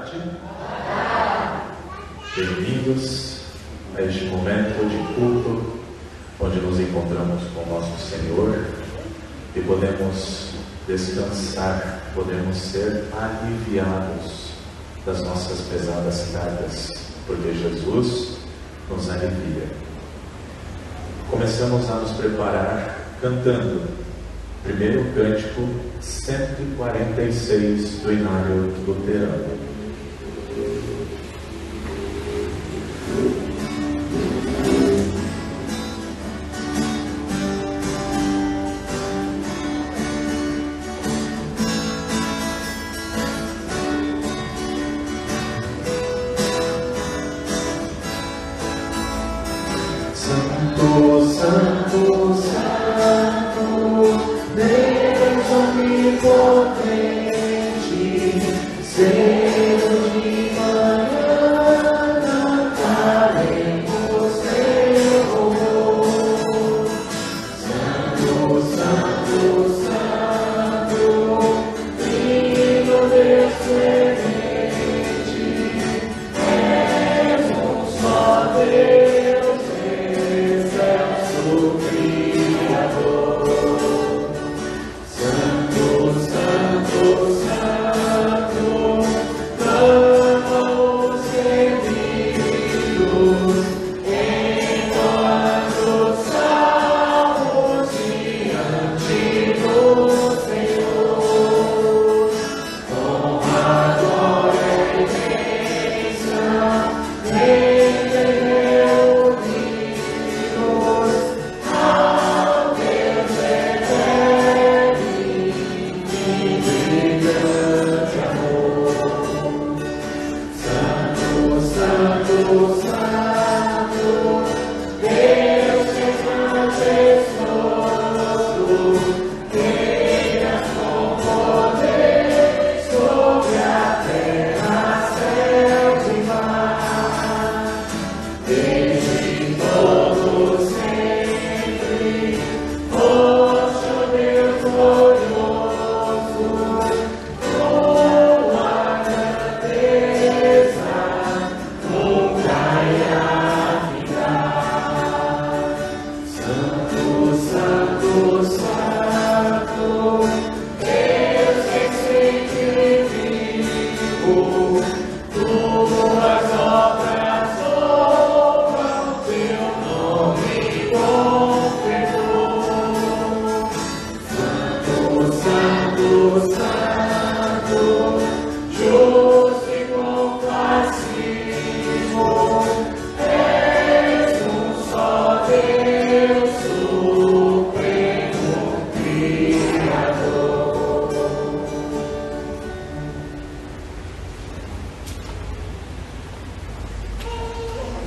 tarde. Bem-vindos a este momento de culto, onde nos encontramos com o nosso Senhor e podemos descansar, podemos ser aliviados das nossas pesadas cargas, porque Jesus nos alivia. Começamos a nos preparar cantando primeiro cântico 146 do Inário Luterano.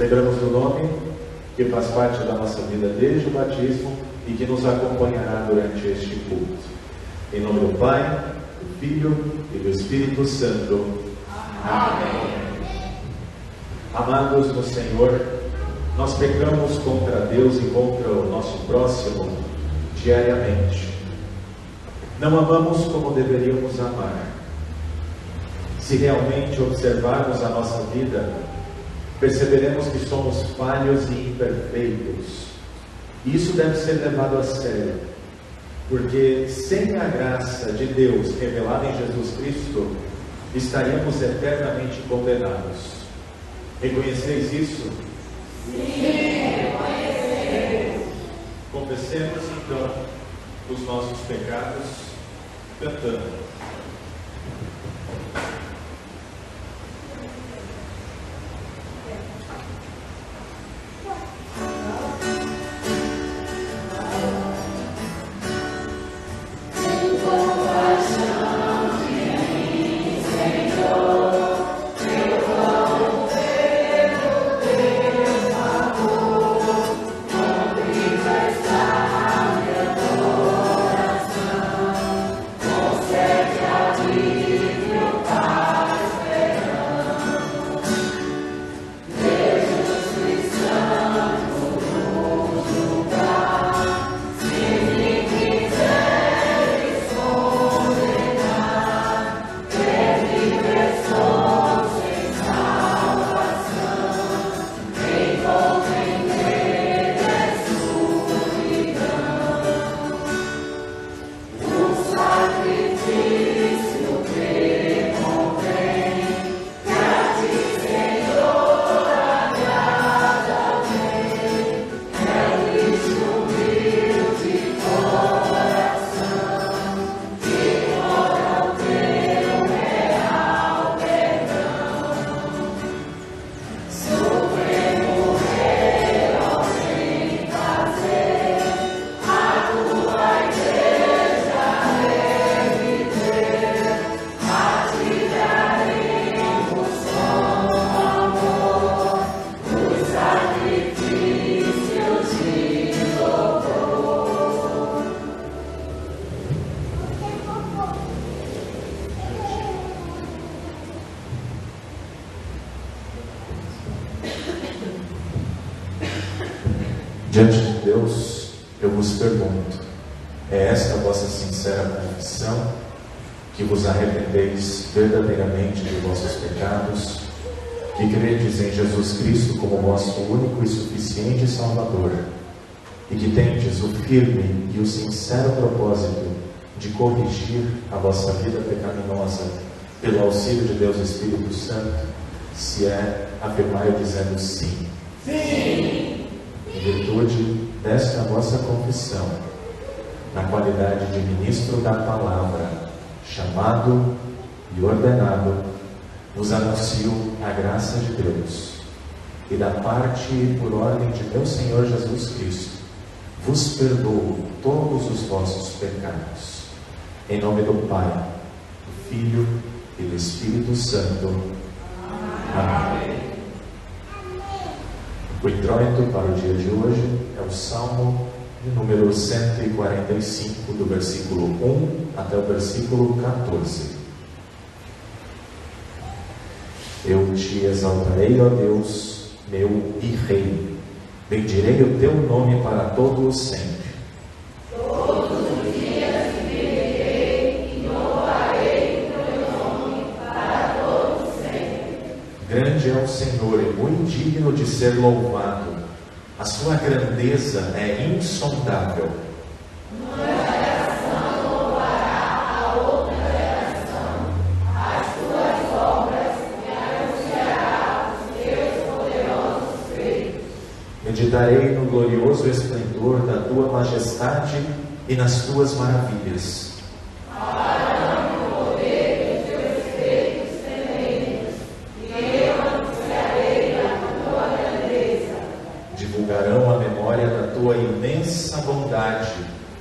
Lembramos do nome que faz parte da nossa vida desde o batismo e que nos acompanhará durante este culto. Em nome do Pai, do Filho e do Espírito Santo. Amém. Amados no Senhor, nós pecamos contra Deus e contra o nosso próximo diariamente. Não amamos como deveríamos amar. Se realmente observarmos a nossa vida, perceberemos que somos falhos e imperfeitos. E isso deve ser levado a sério, porque sem a graça de Deus revelada em Jesus Cristo, estaríamos eternamente condenados. Reconheceis isso? Sim, reconhecemos. Confessemos então os nossos pecados cantando. Concede a Diante de Deus, eu vos pergunto: é esta a vossa sincera confissão, que vos arrependeis verdadeiramente de vossos pecados, que credes em Jesus Cristo como vosso único e suficiente Salvador, e que tendes o firme e o sincero propósito de corrigir a vossa vida pecaminosa pelo auxílio de Deus Espírito Santo? Se é, afirmai dizendo sim. Sim! Em virtude desta vossa confissão, na qualidade de ministro da palavra, chamado e ordenado, vos anuncio a graça de Deus, e da parte e por ordem de meu Senhor Jesus Cristo, vos perdoo todos os vossos pecados. Em nome do Pai, do Filho e do Espírito Santo. Amém. O introito para o dia de hoje é o Salmo de número 145, do versículo 1 até o versículo 14. Eu te exaltarei, ó Deus, meu e Rei. Bendirei o teu nome para todo o sempre. Todos os dias bendirei e louvarei o teu nome para todo o sempre. Grande é o Senhor e muito digno de ser louvado. A sua grandeza é insondável. Uma geração louvará a outra geração as tuas obras e anunciará os teus poderosos feitos. Meditarei no glorioso esplendor da tua majestade e nas tuas maravilhas. Falarão o poder dos teus feitos tremendos, e eu anunciarei a tua grandeza. Divulgarão a memória da tua imensa bondade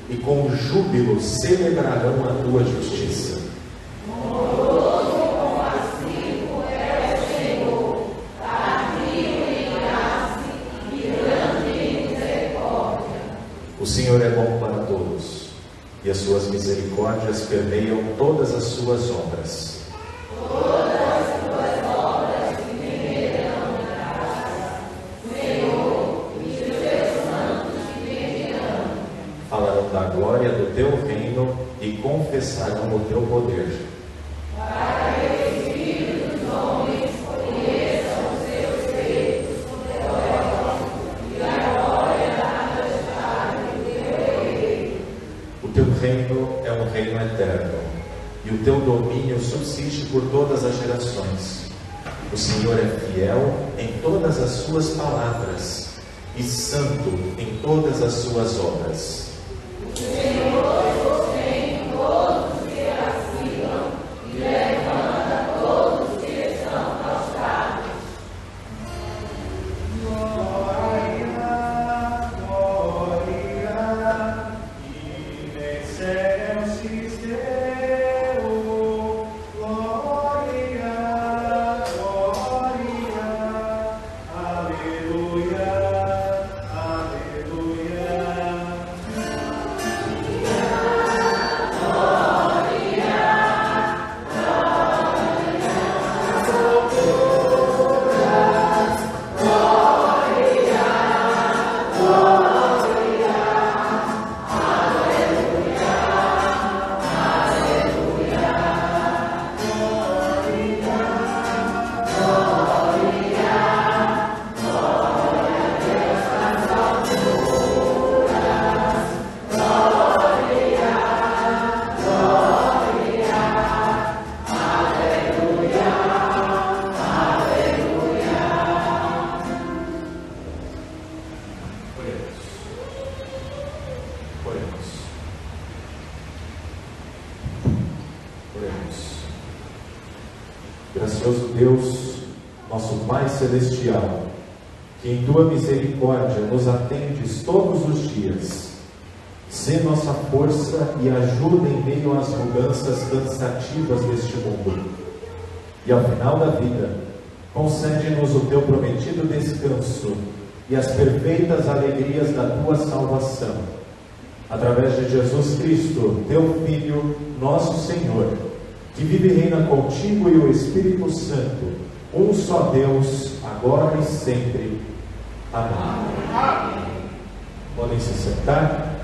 e com júbilo celebrarão a tua justiça. Bondoso como assim é o Senhor, tardio em graça e grande em misericórdia. O Senhor é bom para todos, e as suas misericórdias permeiam todas as suas obras. Todas as tuas obras te renderão graças, Senhor, e os teus santos te bendirão. Falarão da glória do teu reino e confessarão o teu poder. Para que os filhos dos homens conheçam os teus feitos poderosos e a glória da majestade do teu reino. O teu reino é um reino eterno, e o teu domínio subsiste por todas as gerações. O Senhor é fiel em todas as suas palavras e santo em todas as suas obras. O Senhor sustém todos os que vacilam e levanta todos os que estão prostrados. Glória, glória, in excelsis Deo, glória, glória, aleluia, aleluia. Gracioso Deus, nosso Pai Celestial, que em tua misericórdia nos atendes todos os dias, sê nossa força e ajuda em meio às mudanças cansativas deste mundo. E ao final da vida, concede-nos o teu prometido descanso e as perfeitas alegrias da tua salvação, através de Jesus Cristo, teu Filho, nosso Senhor, que vive e reina contigo e o Espírito Santo, um só Deus, agora e sempre. Amém. Podem se sentar.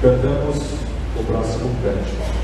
Cantamos o próximo cântico.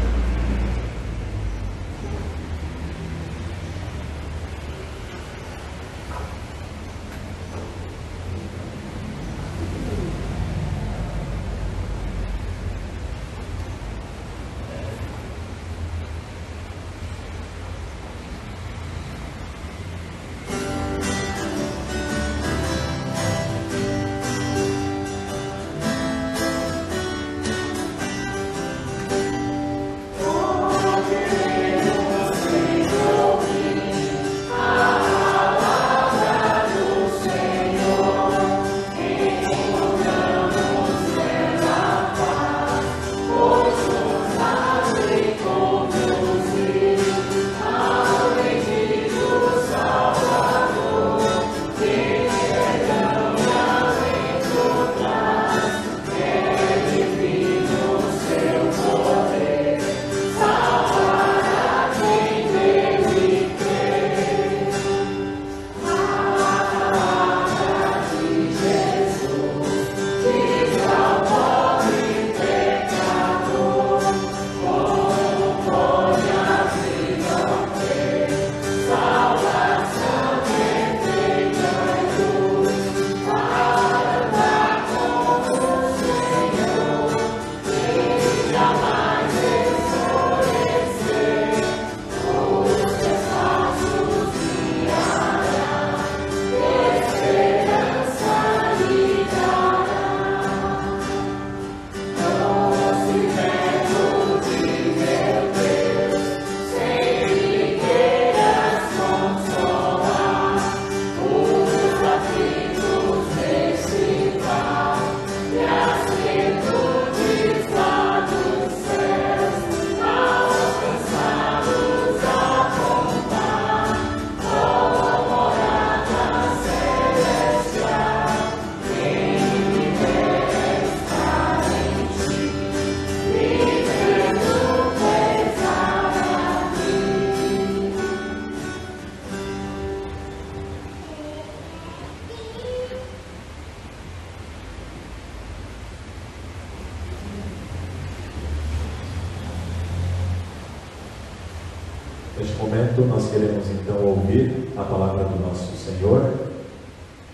Neste momento nós queremos então ouvir a palavra do nosso Senhor.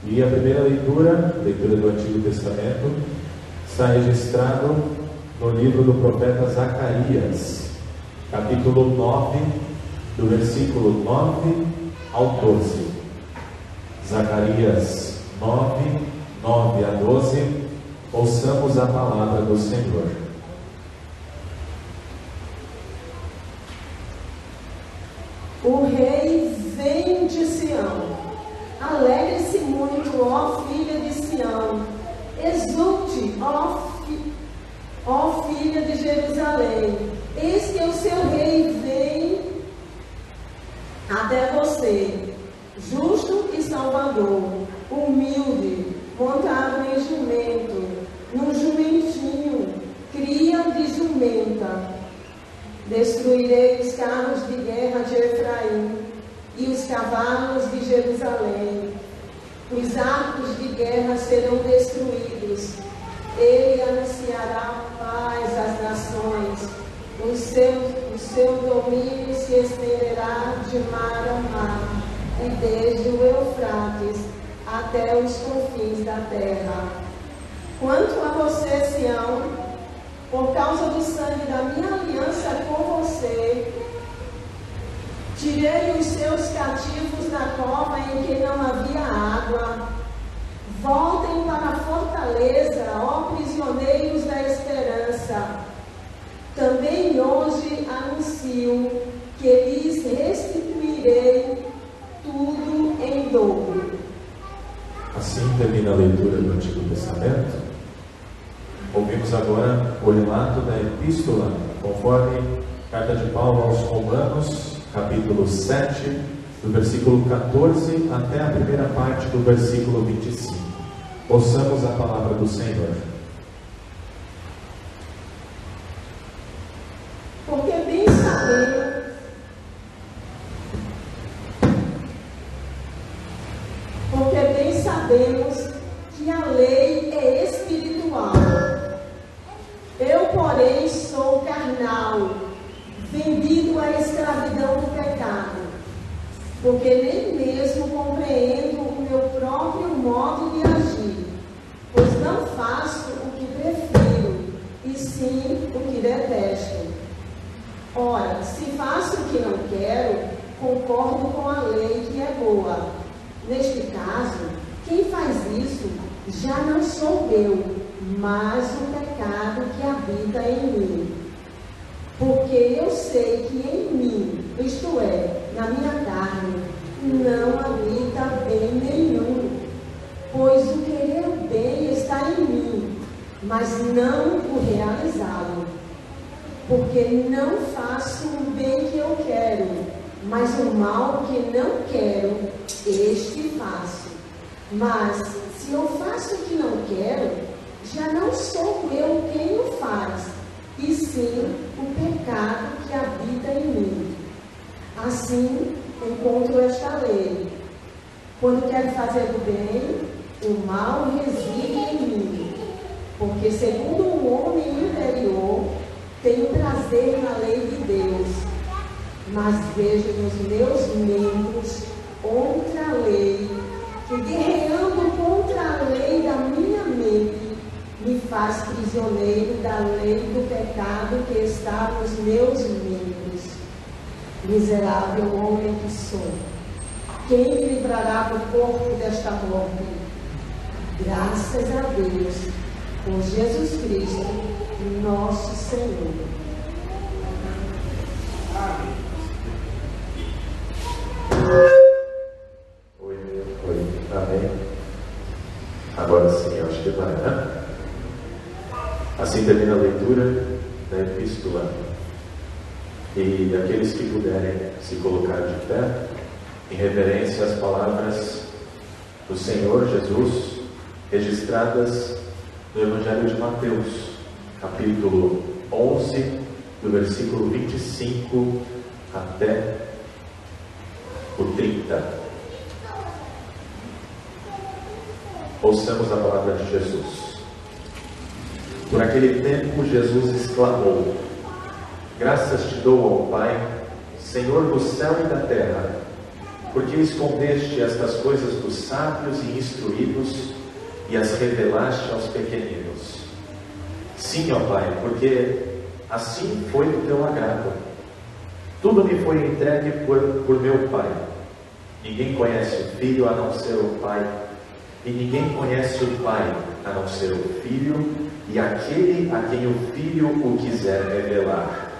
E a primeira leitura do Antigo Testamento, está registrado no livro do profeta Zacarias, capítulo 9, do versículo 9 ao 12. Zacarias 9, 9 a 12, ouçamos a palavra do Senhor. O rei vem de Sião, alegre-se muito, ó filha de Sião, exulte, ó filha de Jerusalém, eis que o seu rei vem até você, justo e salvador, humilde, montado em jumento, num jumentinho, cria de jumenta. Destruirei os carros de guerra de Efraim e os cavalos de Jerusalém. Os arcos de guerra serão destruídos. Ele anunciará paz às nações. O seu domínio se estenderá de mar a mar e desde o Eufrates até os confins da terra. Quanto a você, Sião, por causa do sangue da minha aliança com você, tirei os seus cativos da cova em que não havia água. Voltem para a fortaleza, ó prisioneiros da esperança. Também hoje anuncio que lhes restituirei tudo em dobro. Assim termina a leitura do Antigo Testamento. Ouvimos agora o relato da epístola, conforme carta de Paulo aos Romanos, capítulo 7, do versículo 14 até a primeira parte do versículo 25. Ouçamos a palavra do Senhor. Porque bem sabemos que porém sou carnal, vendido à escravidão do pecado, porque nem mesmo compreendo o meu próprio modo de agir, pois não faço o que prefiro, e sim o que detesto. Ora, se faço o que não quero, concordo com a lei que é boa. Neste caso, quem faz isso já não sou eu, mas o pecado que habita em mim. Porque eu sei que em mim, isto é, na minha carne, não habita bem nenhum. Pois o querer o bem está em mim, mas não o realizá-lo. Porque não faço o bem que eu quero, mas o mal que não quero, este faço. Mas se eu faço o que não quero, já não sou eu quem o faz, e sim o pecado que habita em mim. Assim, encontro esta lei. Quando quero fazer o bem, o mal reside em mim. Porque segundo o homem interior, tenho prazer na lei de Deus, mas vejo nos meus membros outra lei, que guerreando contra a lei da minha mente, me faz prisioneiro da lei do pecado que está nos meus membros. Miserável homem que sou, quem me livrará do corpo desta morte? Graças a Deus, por Jesus Cristo, nosso Senhor. Oi, amém. Agora sim, acho que vai, né? Assim termina a leitura da epístola. E aqueles que puderem se colocar de pé, em reverência às palavras do Senhor Jesus, registradas no Evangelho de Mateus, capítulo 11, do versículo 25 até o 30. Ouçamos a palavra de Jesus. Por aquele tempo, Jesus exclamou: Graças te dou, ó Pai, Senhor do céu e da terra, porque escondeste estas coisas dos sábios e instruídos e as revelaste aos pequeninos. Sim, ó Pai, porque assim foi do teu agrado. Tudo me foi entregue por meu Pai. Ninguém conhece o Filho a não ser o Pai, e ninguém conhece o Pai a não ser o Filho, e aquele a quem o Filho o quiser revelar.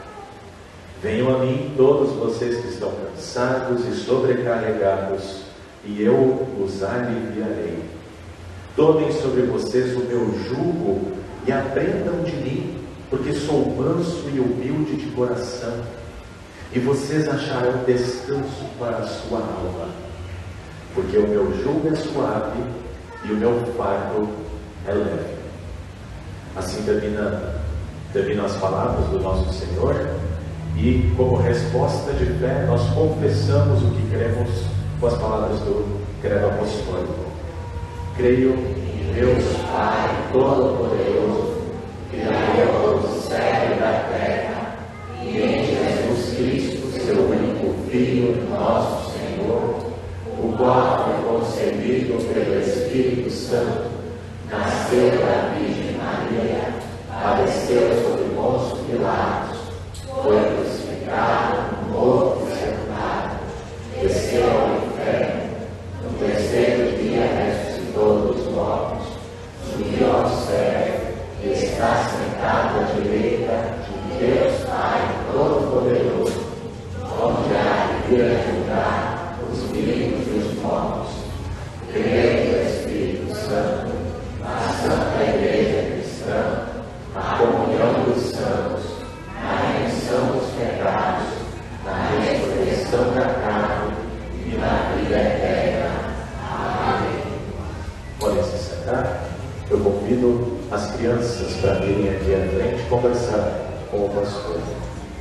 Venham a mim todos vocês que estão cansados e sobrecarregados, e eu os aliviarei. Tomem sobre vocês o meu jugo e aprendam de mim, porque sou manso e humilde de coração, e vocês acharão descanso para a sua alma, porque o meu jugo é suave e o meu fardo é leve. Assim terminam as palavras do nosso Senhor, e como resposta de fé nós confessamos o que cremos com as palavras do credo apostólico. Creio em Deus Pai Todo-Poderoso, Criador do céu e da terra, e em Jesus Cristo, seu único Filho, nosso Senhor, o qual foi concebido pelo Espírito Santo, nasceu da Virgem Maria, padeceu sob Pôncio Pilatos, foi crucificado, morto e sepultado, desceu ao inferno, no terceiro dia ressuscitou dos mortos, subiu ao céu e está sentado à direita de Deus Pai Todo-Poderoso, onde há de vir a julgar os vivos e os mortos. Creio no Espírito Santo, na Santa Igreja Cristã, na comunhão dos santos, na remissão dos pecados, na ressurreição da carne e na vida eterna. Amém. Podem se sentar. Eu convido as crianças para virem aqui à frente conversar com o pastor.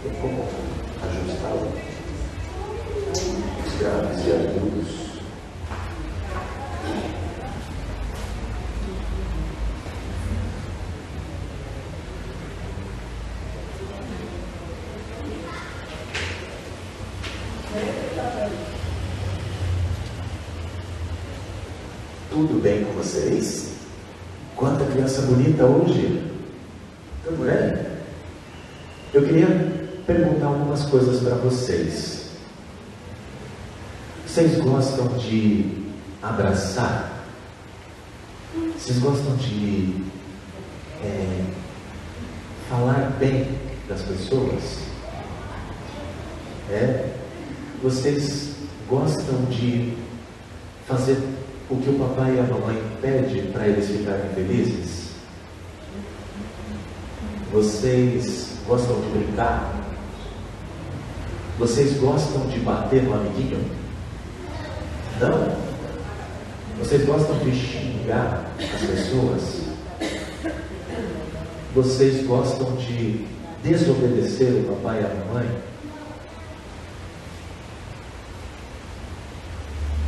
Tem como ajustá-lo? Os graves e agudos. Tudo bem com vocês? Quanta criança bonita hoje! Tudo bem? Eu queria perguntar algumas coisas para vocês. Vocês gostam de abraçar? Vocês gostam de falar bem das pessoas? Vocês gostam de fazer o que o papai e a mamãe pedem para eles ficarem felizes? Vocês gostam de brincar? Vocês gostam de bater no amiguinho? Não? Vocês gostam de xingar as pessoas? Vocês gostam de desobedecer o papai e a mamãe?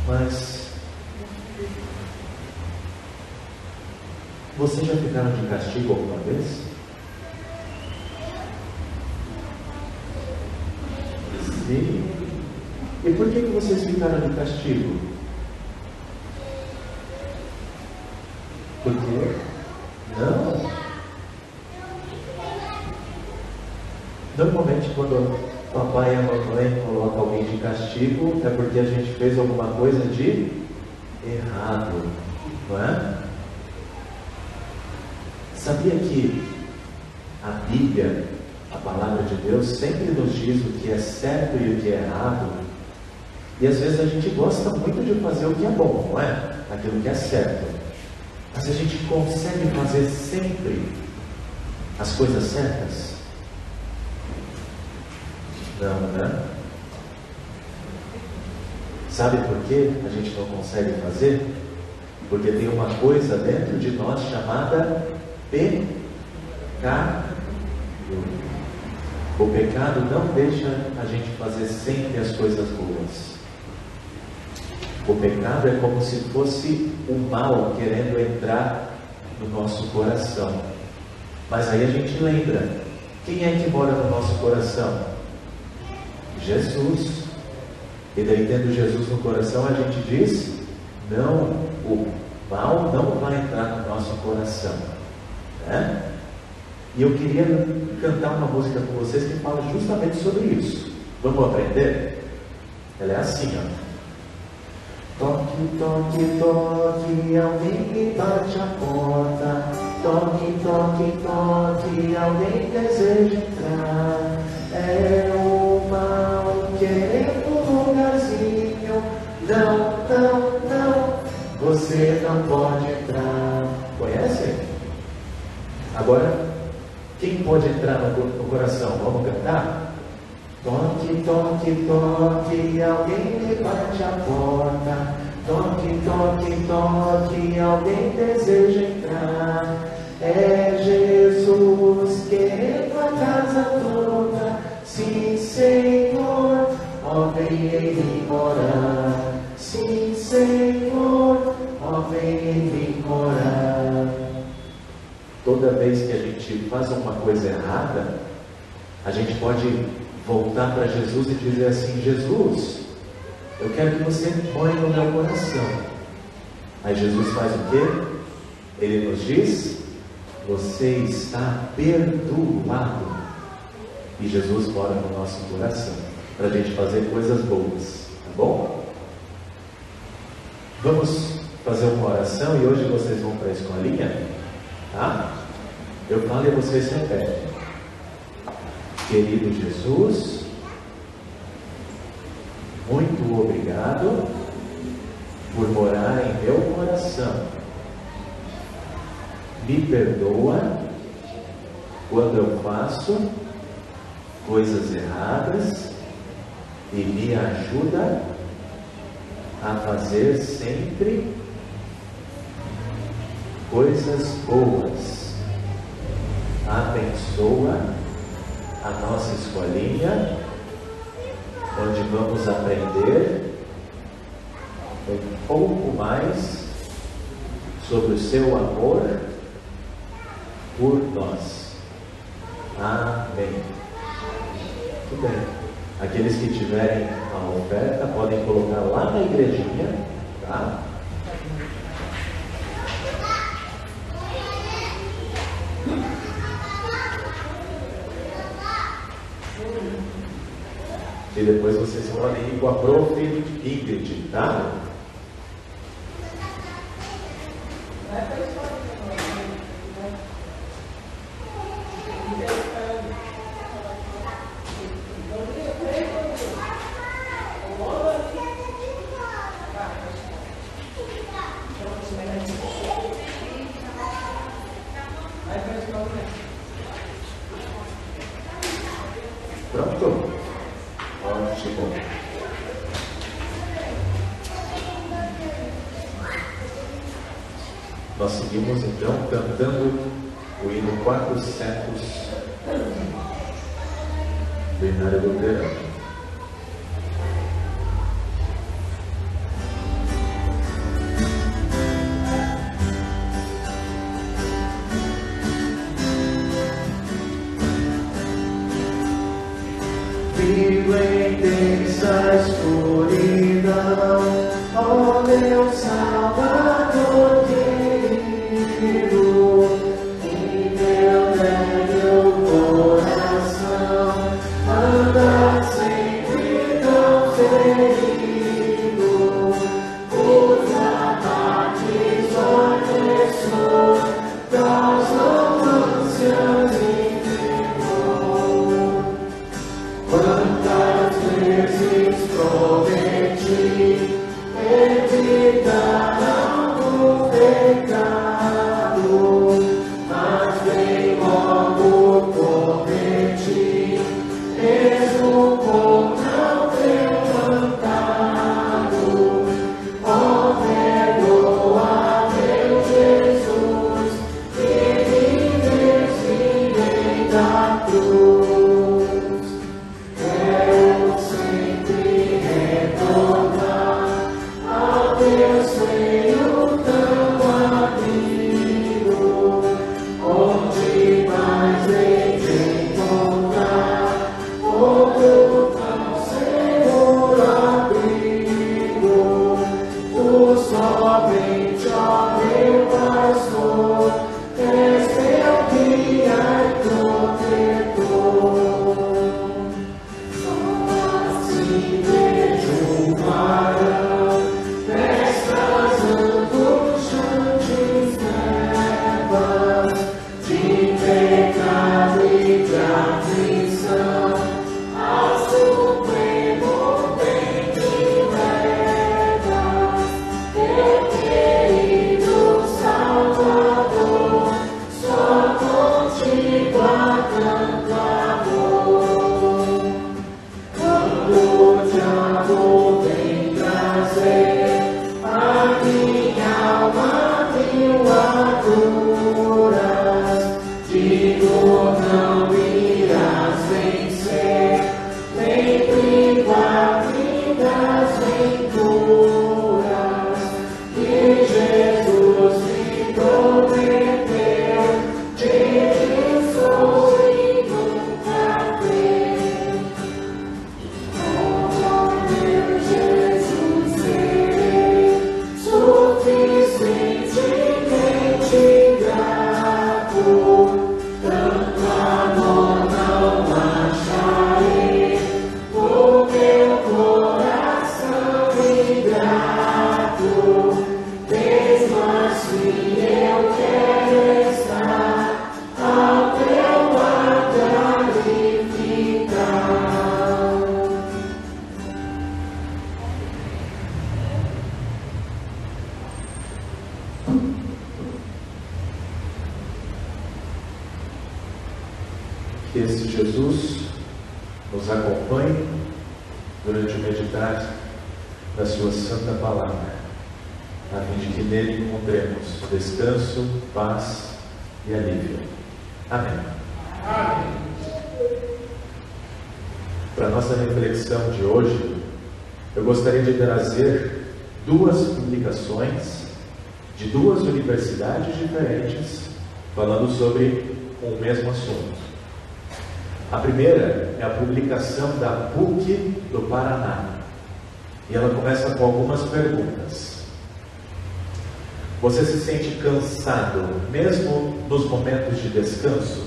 Mas vocês já ficaram de castigo alguma vez? Sim. E por que vocês ficaram de castigo? Por quê? Não. Normalmente quando o papai e a mamãe colocam alguém de castigo é porque a gente fez alguma coisa de errado, não é? Sabia que a Bíblia, a palavra de Deus, sempre nos diz o que é certo e o que é errado? E às vezes a gente gosta muito de fazer o que é bom, não é? Aquilo que é certo. Mas a gente consegue fazer sempre as coisas certas? Não, né? Sabe por que a gente não consegue fazer? Porque tem uma coisa dentro de nós chamada pecado. O pecado não deixa a gente fazer sempre as coisas boas. O pecado é como se fosse o mal querendo entrar no nosso coração. Mas aí a gente lembra, quem é que mora no nosso coração? Jesus. E daí, tendo Jesus no coração, a gente diz: não, o mal não vai entrar no nosso coração, né? E eu queria cantar uma música com vocês que fala justamente sobre isso. Vamos aprender? Ela é assim, ó. Toque, toque, toque, alguém me bate a porta. Toque, toque, toque, alguém deseja entrar. É o mal querendo um lugarzinho. Não, não, não, você não pode entrar. Conhece? Agora, quem pode entrar no coração? Vamos cantar? Toque, toque, toque, alguém me bate a porta. Toque, toque, toque, alguém deseja entrar. É Jesus querendo a casa toda. Sim, Senhor, ó vem em mim morar. Sim, Senhor, ó vem em mim morar. Toda vez que a gente faz uma coisa errada, a gente pode voltar para Jesus e dizer assim: Jesus, eu quero que você more no meu coração. Aí Jesus faz o quê? Ele nos diz: você está perdoado. E Jesus mora no nosso coração para a gente fazer coisas boas, tá bom? Vamos fazer uma oração e hoje vocês vão para a escolinha, tá? Eu falo e vocês repetem. Querido Jesus, muito obrigado por morar em meu coração. Me perdoa quando eu faço coisas erradas e me ajuda a fazer sempre coisas boas. Abençoa a nossa escolinha, onde vamos aprender um pouco mais sobre o seu amor por nós. Amém. Muito bem. Aqueles que tiverem a oferta podem colocar lá na igrejinha, tá? E depois vocês podem ir com a prof. Ingrid, tá? Pronto? Ótimo. Nós seguimos então cantando o hino 400 do Inário Luterano. Vivo em densa escuridão, ó meu Salvador querido, em meu velho coração, anda sempre tão ferido, os ataques opressores causam ânsias e temor. Quantas vezes prometi evitar algum pecado, mas bem logo cometi, mesmo com não ter plantado. Ó, perdoa, meu Jesus, que me desviei da cruz. Quero sempre retornar ao teu seio tão amigo, onde mais hei de encontrar outro tão seguro abrigo. Tu somente, ó meu pastor, és meu guia e protetor. Assim vejo um varão nestas angustiantes trevas de pecado e de aflição, ao supremo bem me levas, meu querido Salvador, só contigo há tanto amor. Quando o diabo vem trazer a minha alma mil agruras, digo não irás vencer, lembre guarde das venturas que Jesus me prometeu, de Jesus e nunca creu. Oh, meu Jesus, serei suficientemente grato, tanto amor não acharei no meu coração ingrato, mesmo assim eu quero estar ao teu altar e ficar. Que este Jesus nos acompanhe durante o meditar da sua santa palavra, a fim de que nele encontremos descanso, paz e alívio. Amém. Para a nossa reflexão de hoje, eu gostaria de trazer duas publicações de duas universidades diferentes falando sobre o mesmo assunto. A primeira é a publicação da PUC do Paraná, e ela começa com algumas perguntas. Você se sente cansado mesmo nos momentos de descanso?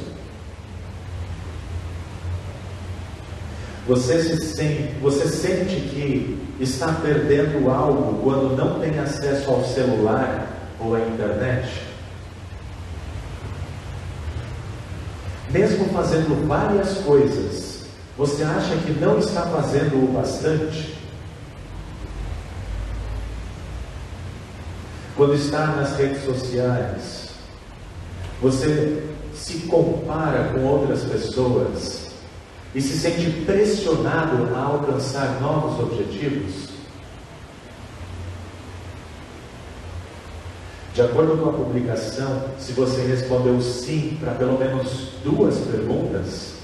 Você sente que está perdendo algo quando não tem acesso ao celular ou à internet? Mesmo fazendo várias coisas, você acha que não está fazendo o bastante? Quando está nas redes sociais, você se compara com outras pessoas e se sente pressionado a alcançar novos objetivos? De acordo com a publicação, se você respondeu sim para pelo menos 2 perguntas,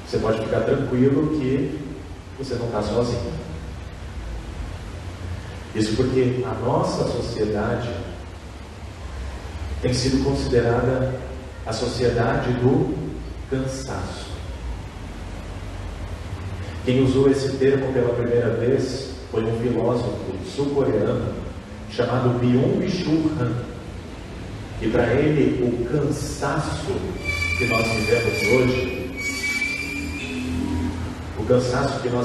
você pode ficar tranquilo que você não está sozinho. Isso porque a nossa sociedade tem sido considerada a sociedade do cansaço. Quem usou esse termo pela primeira vez foi um filósofo sul-coreano chamado Byung-Chul Han. E para ele, o cansaço que nós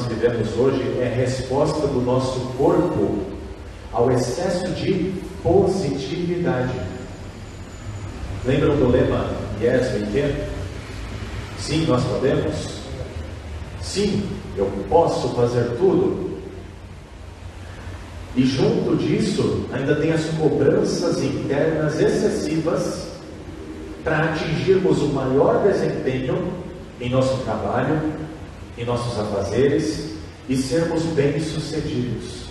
vivemos hoje, é resposta do nosso corpo ao excesso de positividade. Lembram do lema Yes, we can? Sim, nós podemos. Sim, eu posso fazer tudo. E junto disso, ainda tem as cobranças internas excessivas para atingirmos o maior desempenho em nosso trabalho, em nossos afazeres e sermos bem-sucedidos.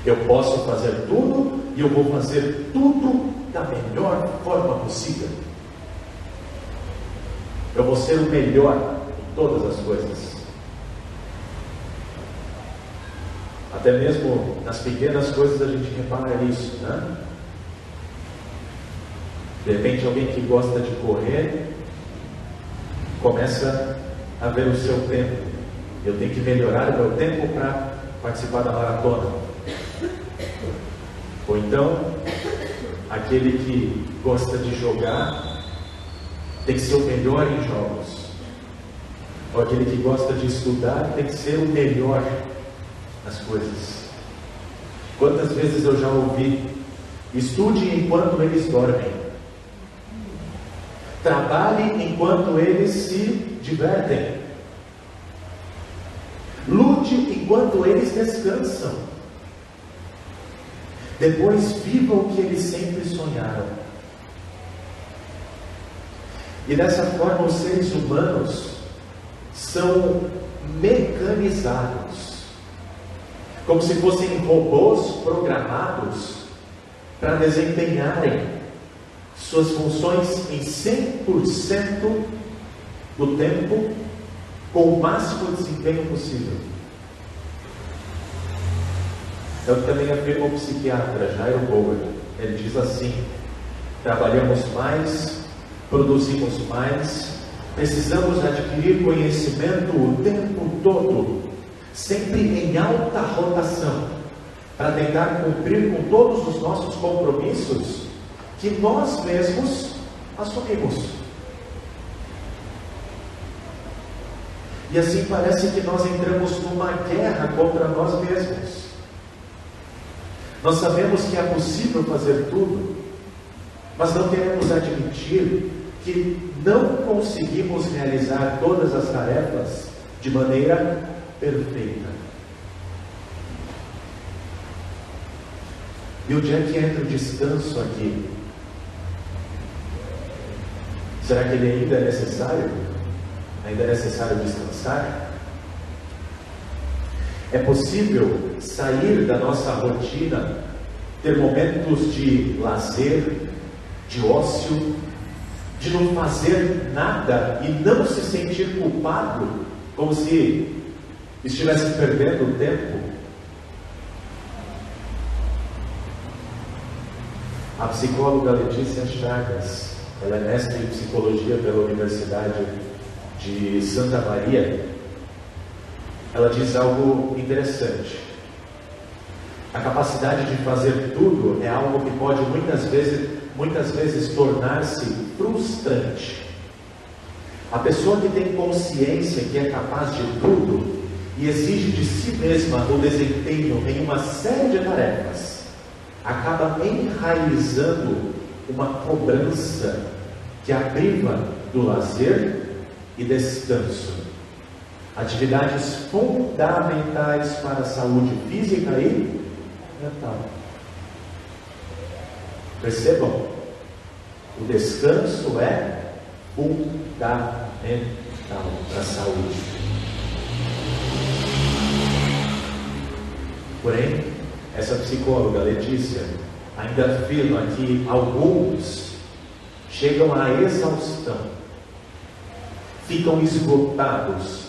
Eu posso fazer tudo e eu vou fazer tudo da melhor forma possível. Eu vou ser o melhor em todas as coisas. Até mesmo nas pequenas coisas a gente repara isso, né? De repente alguém que gosta de correr começa a ver o seu tempo. Eu tenho que melhorar o meu tempo para participar da maratona. Ou então, aquele que gosta de jogar tem que ser o melhor em jogos. Ou aquele que gosta de estudar tem que ser o melhor nas coisas. Quantas vezes eu já ouvi: estude enquanto eles dormem, trabalhe enquanto eles se divertem, lute enquanto eles descansam, depois viva o que eles sempre sonharam. E dessa forma os seres humanos são mecanizados, como se fossem robôs programados para desempenharem suas funções em 100% do tempo com o máximo desempenho possível. É o que também afirma o psiquiatra Jairo Bower. Ele diz assim: trabalhamos mais, produzimos mais, precisamos adquirir conhecimento o tempo todo, sempre em alta rotação, para tentar cumprir com todos os nossos compromissos que nós mesmos assumimos. E assim parece que nós entramos numa guerra contra nós mesmos. Nós sabemos que é possível fazer tudo, mas não queremos admitir que não conseguimos realizar todas as tarefas de maneira perfeita. E onde é que entra o descanso aqui? Será que ele ainda é necessário? Ainda é necessário descansar? É possível sair da nossa rotina, ter momentos de lazer, de ócio, de não fazer nada e não se sentir culpado, como se estivesse perdendo o tempo? A psicóloga Letícia Chagas, ela é mestre em psicologia pela Universidade de Santa Maria. Ela diz algo interessante. A capacidade de fazer tudo é algo que pode muitas vezes tornar-se frustrante. A pessoa que tem consciência que é capaz de tudo e exige de si mesma o desempenho em uma série de tarefas, acaba enraizando uma cobrança que a priva do lazer e descanso. Atividades fundamentais para a saúde física e mental. Percebam, o descanso é fundamental para a saúde. Porém, essa psicóloga Letícia ainda afirma que alguns chegam à exaustão, ficam esgotados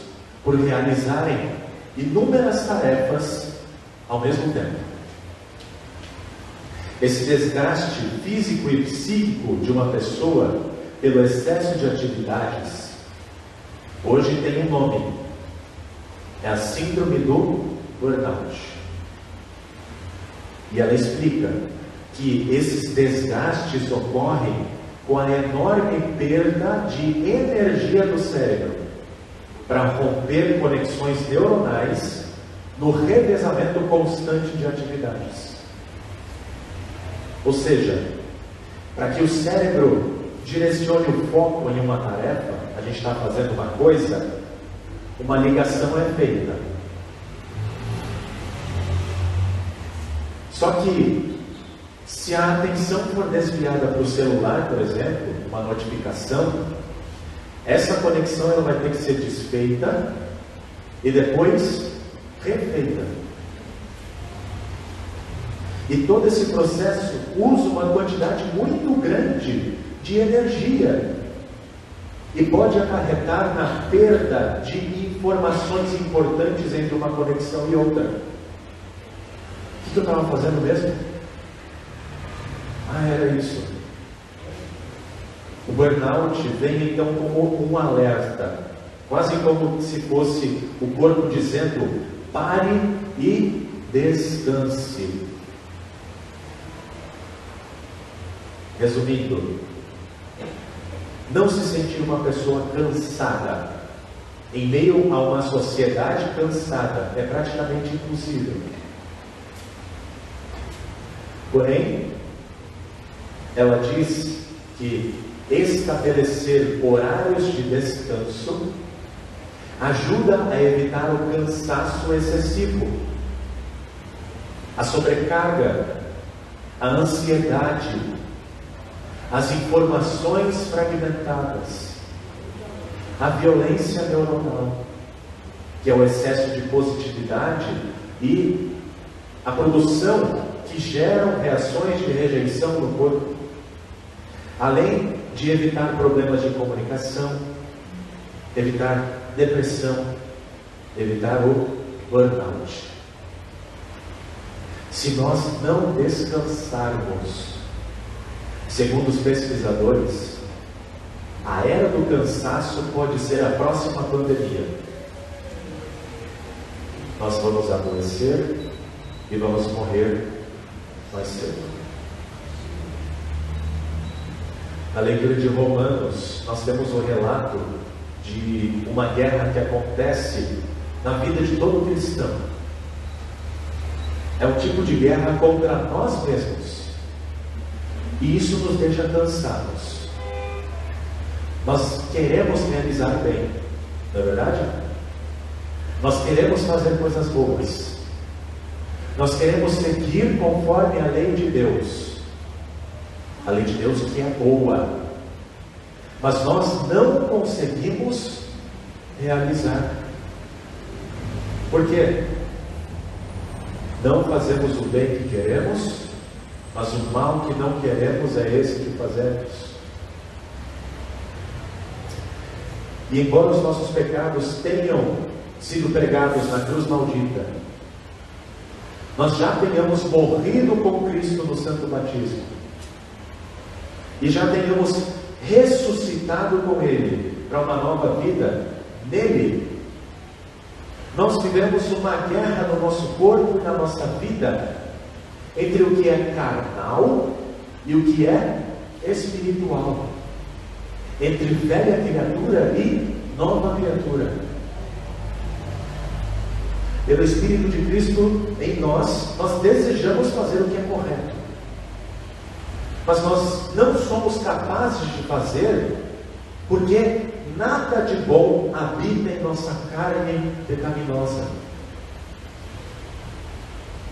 por realizarem inúmeras tarefas ao mesmo tempo. Esse desgaste físico e psíquico de uma pessoa pelo excesso de atividades, hoje tem um nome, é a síndrome do burnout. E ela explica que esses desgastes ocorrem com a enorme perda de energia do cérebro para romper conexões neuronais no revezamento constante de atividades. Ou seja, para que o cérebro direcione o foco em uma tarefa, a gente está fazendo uma coisa, uma ligação é feita. Só que, se a atenção for desviada para o celular, por exemplo, uma notificação, essa conexão ela vai ter que ser desfeita e depois refeita. E todo esse processo usa uma quantidade muito grande de energia e pode acarretar na perda de informações importantes entre uma conexão e outra. O que eu estava fazendo mesmo? Era isso. O burnout vem então como um alerta, quase como se fosse o corpo dizendo: pare e descanse. Resumindo, não se sentir uma pessoa cansada em meio a uma sociedade cansada é praticamente impossível. Porém, ela diz que estabelecer horários de descanso ajuda a evitar o cansaço excessivo, a sobrecarga, a ansiedade, as informações fragmentadas, a violência neuronal, que é o excesso de positividade e a produção que geram reações de rejeição no corpo, além de evitar problemas de comunicação, evitar depressão, evitar o burnout. Se nós não descansarmos, segundo os pesquisadores, a era do cansaço pode ser a próxima pandemia. Nós vamos adoecer e vamos morrer mais cedo. Na leitura de Romanos, nós temos o relato de uma guerra que acontece na vida de todo cristão. É um tipo de guerra contra nós mesmos. E isso nos deixa cansados. Nós queremos realizar bem, não é verdade? Nós queremos fazer coisas boas. Nós queremos seguir conforme a lei de Deus. A lei de Deus que é boa. Mas nós não conseguimos realizar. Por quê? Não fazemos o bem que queremos, mas o mal que não queremos é esse que fazemos. E embora os nossos pecados tenham sido pregados na cruz maldita, nós já tenhamos morrido com Cristo no santo batismo, e já tenhamos ressuscitado com Ele para uma nova vida nele, nós vivemos uma guerra no nosso corpo e na nossa vida entre o que é carnal e o que é espiritual. entre velha criatura e nova criatura. Pelo Espírito de Cristo em nós, nós desejamos fazer o que é correto, mas nós não somos capazes de fazer, porque nada de bom habita em nossa carne pecaminosa.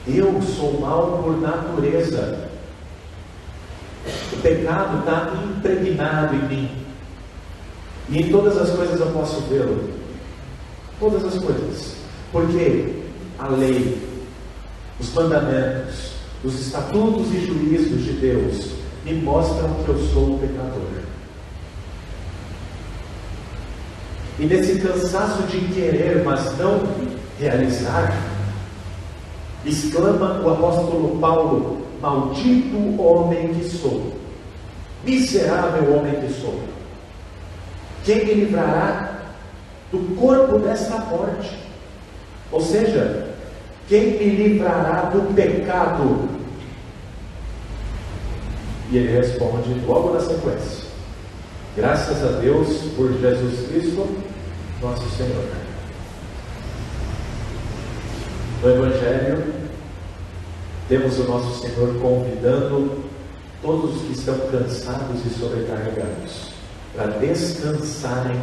Eu sou mau por natureza. O pecado está impregnado em mim. E em todas as coisas eu posso vê-lo. Todas as coisas. Porque a lei, os mandamentos, os estatutos e juízos de Deus me mostram que eu sou um pecador. E nesse cansaço de querer, mas não realizar, exclama o apóstolo Paulo: maldito homem que sou, miserável homem que sou. Quem me livrará do corpo desta morte? Ou seja, quem me livrará do pecado? E ele responde logo na sequência: graças a Deus por Jesus Cristo, nosso Senhor. No Evangelho, temos o nosso Senhor convidando todos os que estão cansados e sobrecarregados para descansarem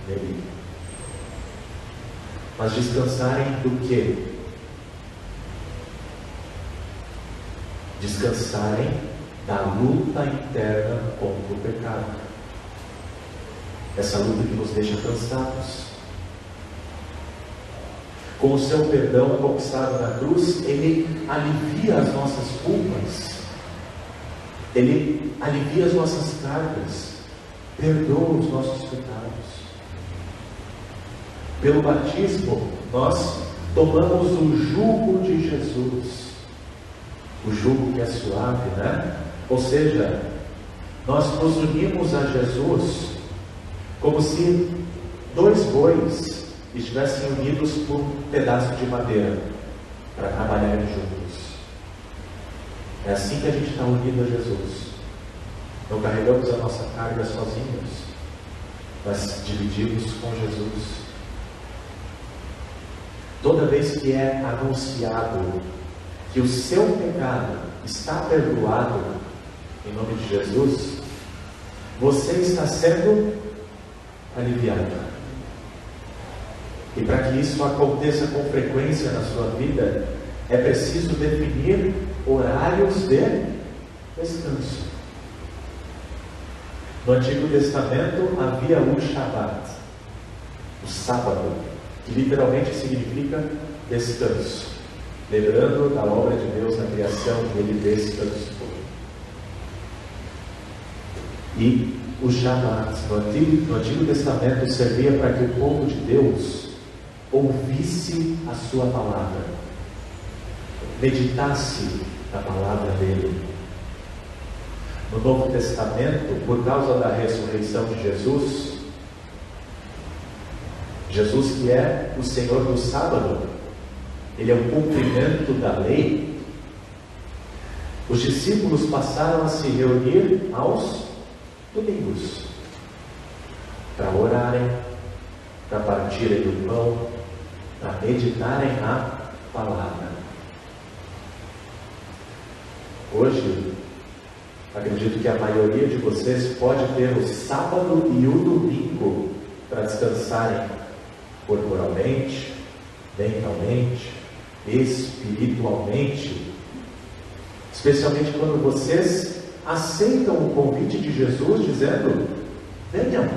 nele. Mas descansarem do quê? Descansarem da luta interna contra o pecado. Essa luta que nos deixa cansados. Com o seu perdão conquistado na cruz, Ele alivia as nossas culpas, Ele alivia as nossas cargas, perdoa os nossos pecados. Pelo batismo, nós tomamos o jugo de Jesus, o jugo que é suave, né? Ou seja, nós nos unimos a Jesus como se dois bois estivessem unidos por um pedaço de madeira para trabalharem juntos. É assim que a gente está unido a Jesus. Não carregamos a nossa carga sozinhos, mas dividimos com Jesus. Toda vez que é anunciado que o seu pecado está perdoado em nome de Jesus, você está sendo aliviado. E para que isso aconteça com frequência na sua vida, é preciso definir horários de descanso. No Antigo Testamento havia o Shabat, o sábado, que literalmente significa descanso, lembrando da obra de Deus na criação, ele descansou. E o Shabat no Antigo Testamento servia para que o povo de Deus ouvisse a sua palavra, meditasse na palavra dele. No Novo Testamento, por causa da ressurreição de Jesus, Jesus que é o Senhor do sábado, ele é o cumprimento da lei. Os discípulos passaram a se reunir aos domingos para orarem, para partirem do pão, para meditarem na palavra. Hoje, acredito que a maioria de vocês pode ter o sábado e o domingo para descansarem corporalmente, mentalmente, espiritualmente, especialmente quando vocês aceitam o convite de Jesus dizendo: venham,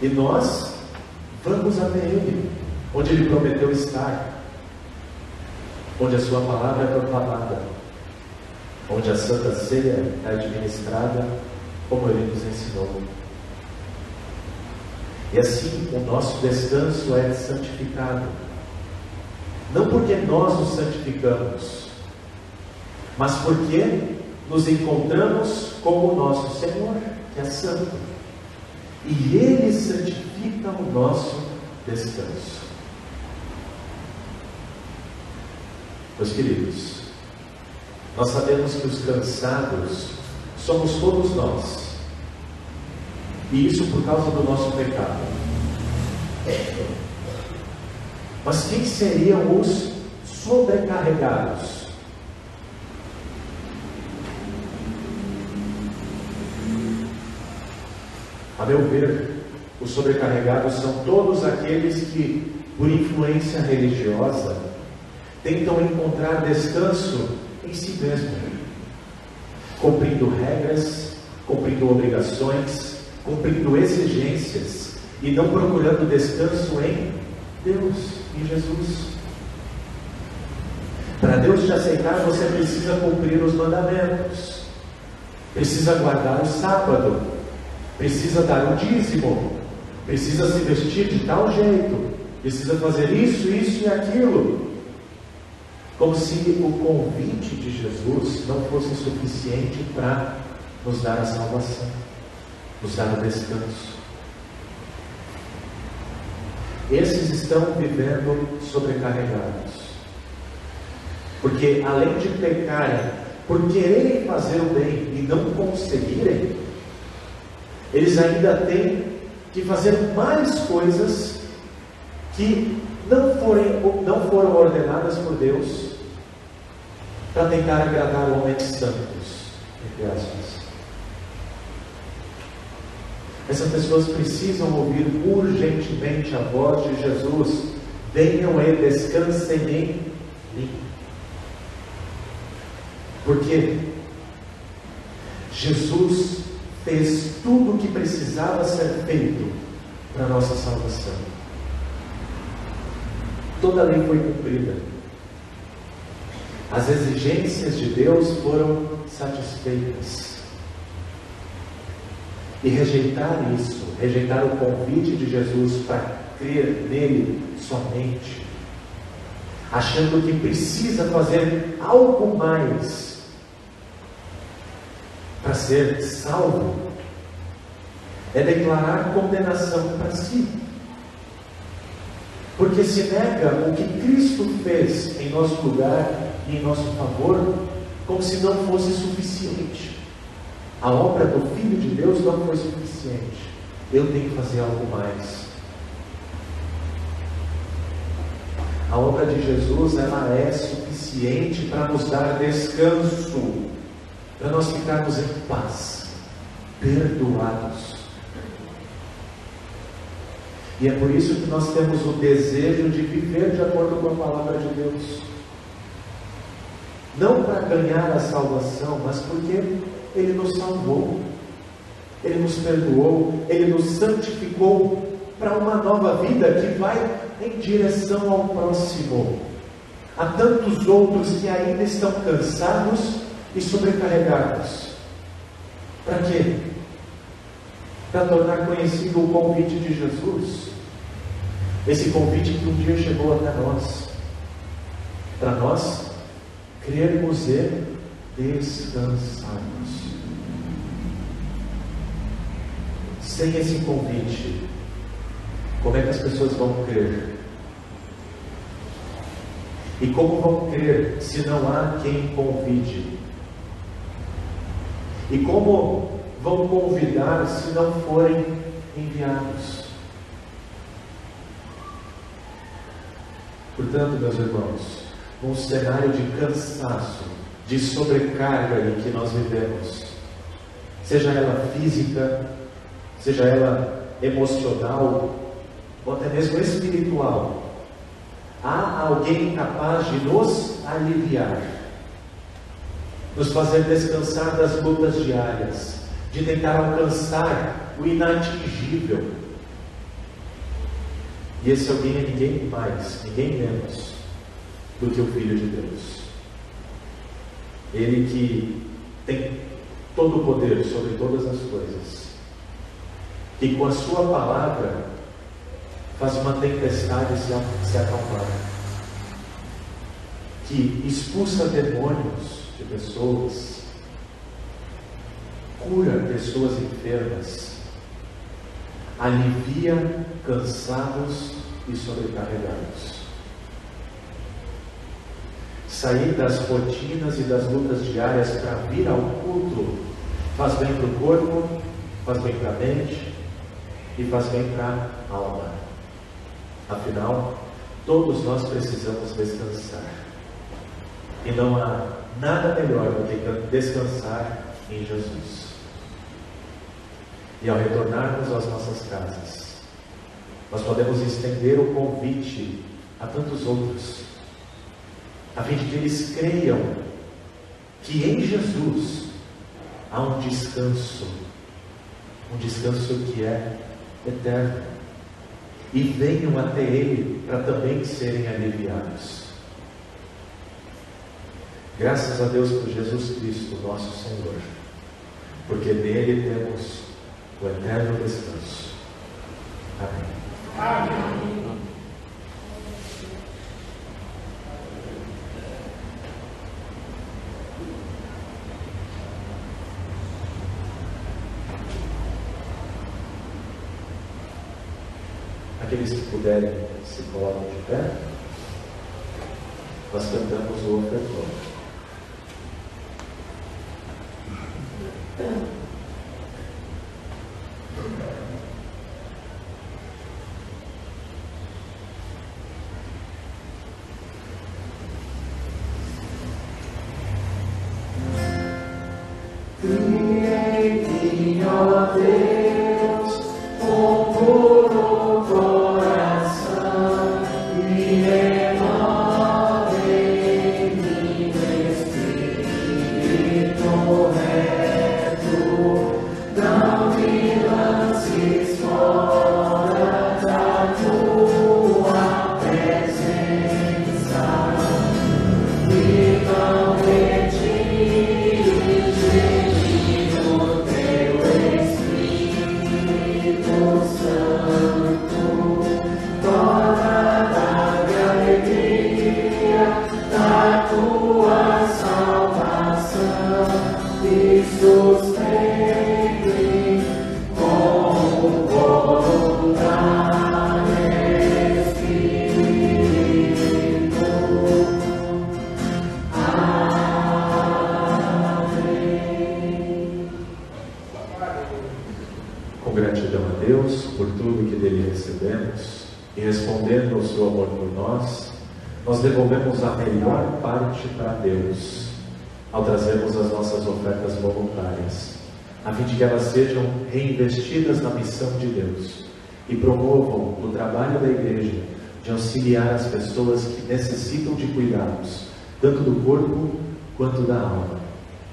e nós vamos até Ele, onde Ele prometeu estar, onde a sua palavra é proclamada, onde a Santa Ceia é administrada como Ele nos ensinou. E assim o nosso descanso é santificado, não porque nós nos santificamos, mas porque nos encontramos com o nosso Senhor, que é santo, e Ele santifica o nosso descanso. Meus queridos, nós sabemos que os cansados somos todos nós. E isso por causa do nosso pecado. Mas quem seriam os sobrecarregados? A meu ver, os sobrecarregados são todos aqueles que, por influência religiosa, tentam encontrar descanso em si mesmo, cumprindo regras, cumprindo obrigações, cumprindo exigências e não procurando descanso em Deus, em Jesus. Para Deus te aceitar, você precisa cumprir os mandamentos, precisa guardar o sábado, precisa dar o dízimo, precisa se vestir de tal jeito, precisa fazer isso, isso e aquilo. Como se o convite de Jesus não fosse suficiente para nos dar a salvação, nos dar o descanso. Esses estão vivendo sobrecarregados, porque além de pecarem por quererem fazer o bem e não conseguirem, eles ainda têm que fazer mais coisas que não foram ordenadas por Deus para tentar agradar homens santos, entre aspas. Essas pessoas precisam ouvir urgentemente a voz de Jesus: venham e descansem em mim. Porque Jesus fez tudo o que precisava ser feito para a nossa salvação. Toda a lei foi cumprida. As exigências de Deus foram satisfeitas. E rejeitar isso, rejeitar o convite de Jesus para crer nele somente, achando que precisa fazer algo mais para ser salvo, é declarar condenação para si. Porque se nega o que Cristo fez em nosso lugar e em nosso favor, como se não fosse suficiente. A obra do Filho de Deus não foi suficiente. Eu tenho que fazer algo mais. A obra de Jesus, ela é suficiente para nos dar descanso, para nós ficarmos em paz, perdoados. E é por isso que nós temos o desejo de viver de acordo com a palavra de Deus. Não para ganhar a salvação, mas porque Ele nos salvou, Ele nos perdoou, Ele nos santificou para uma nova vida que vai em direção ao próximo. Há tantos outros que ainda estão cansados e sobrecarregados. Para quê? Para tornar conhecido o convite de Jesus. Esse convite que um dia chegou até nós. Para nós crermos e descansarmos. Sem esse convite, como é que as pessoas vão crer? E como vão crer se não há quem convide? E como vão convidar se não forem enviados? Portanto, meus irmãos, num cenário de cansaço, de sobrecarga em que nós vivemos, seja ela física, seja ela emocional, ou até mesmo espiritual, há alguém capaz de nos aliviar, nos fazer descansar das lutas diárias, de tentar alcançar o inatingível. E esse alguém é ninguém mais, ninguém menos do que o Filho de Deus. Ele que tem todo o poder sobre todas as coisas, que com a sua palavra faz uma tempestade se acalmar, que expulsa demônios de pessoas, cura pessoas enfermas, alivia cansados e sobrecarregados. Sair das rotinas e das lutas diárias para vir ao culto faz bem para o corpo, faz bem para a mente, e faz bem para a alma. Afinal, todos nós precisamos descansar. E não há nada melhor do que descansar em Jesus. E ao retornarmos às nossas casas, nós podemos estender o convite a tantos outros, a fim de que eles creiam que em Jesus há um descanso que é eterno, e venham até Ele para também serem aliviados. Graças a Deus por Jesus Cristo, nosso Senhor, porque nele temos o eterno descanso. Amém. Amém. Aqueles que puderem se colocam de pé. Nós cantamos o ofertório. Com gratidão a Deus por tudo que dele recebemos, e respondendo ao seu amor por nós devolvemos a melhor parte para Deus, ao trazermos as nossas ofertas voluntárias, a fim de que elas sejam reinvestidas na missão de Deus e promovam o trabalho da igreja de auxiliar as pessoas que necessitam de cuidados, tanto do corpo quanto da alma.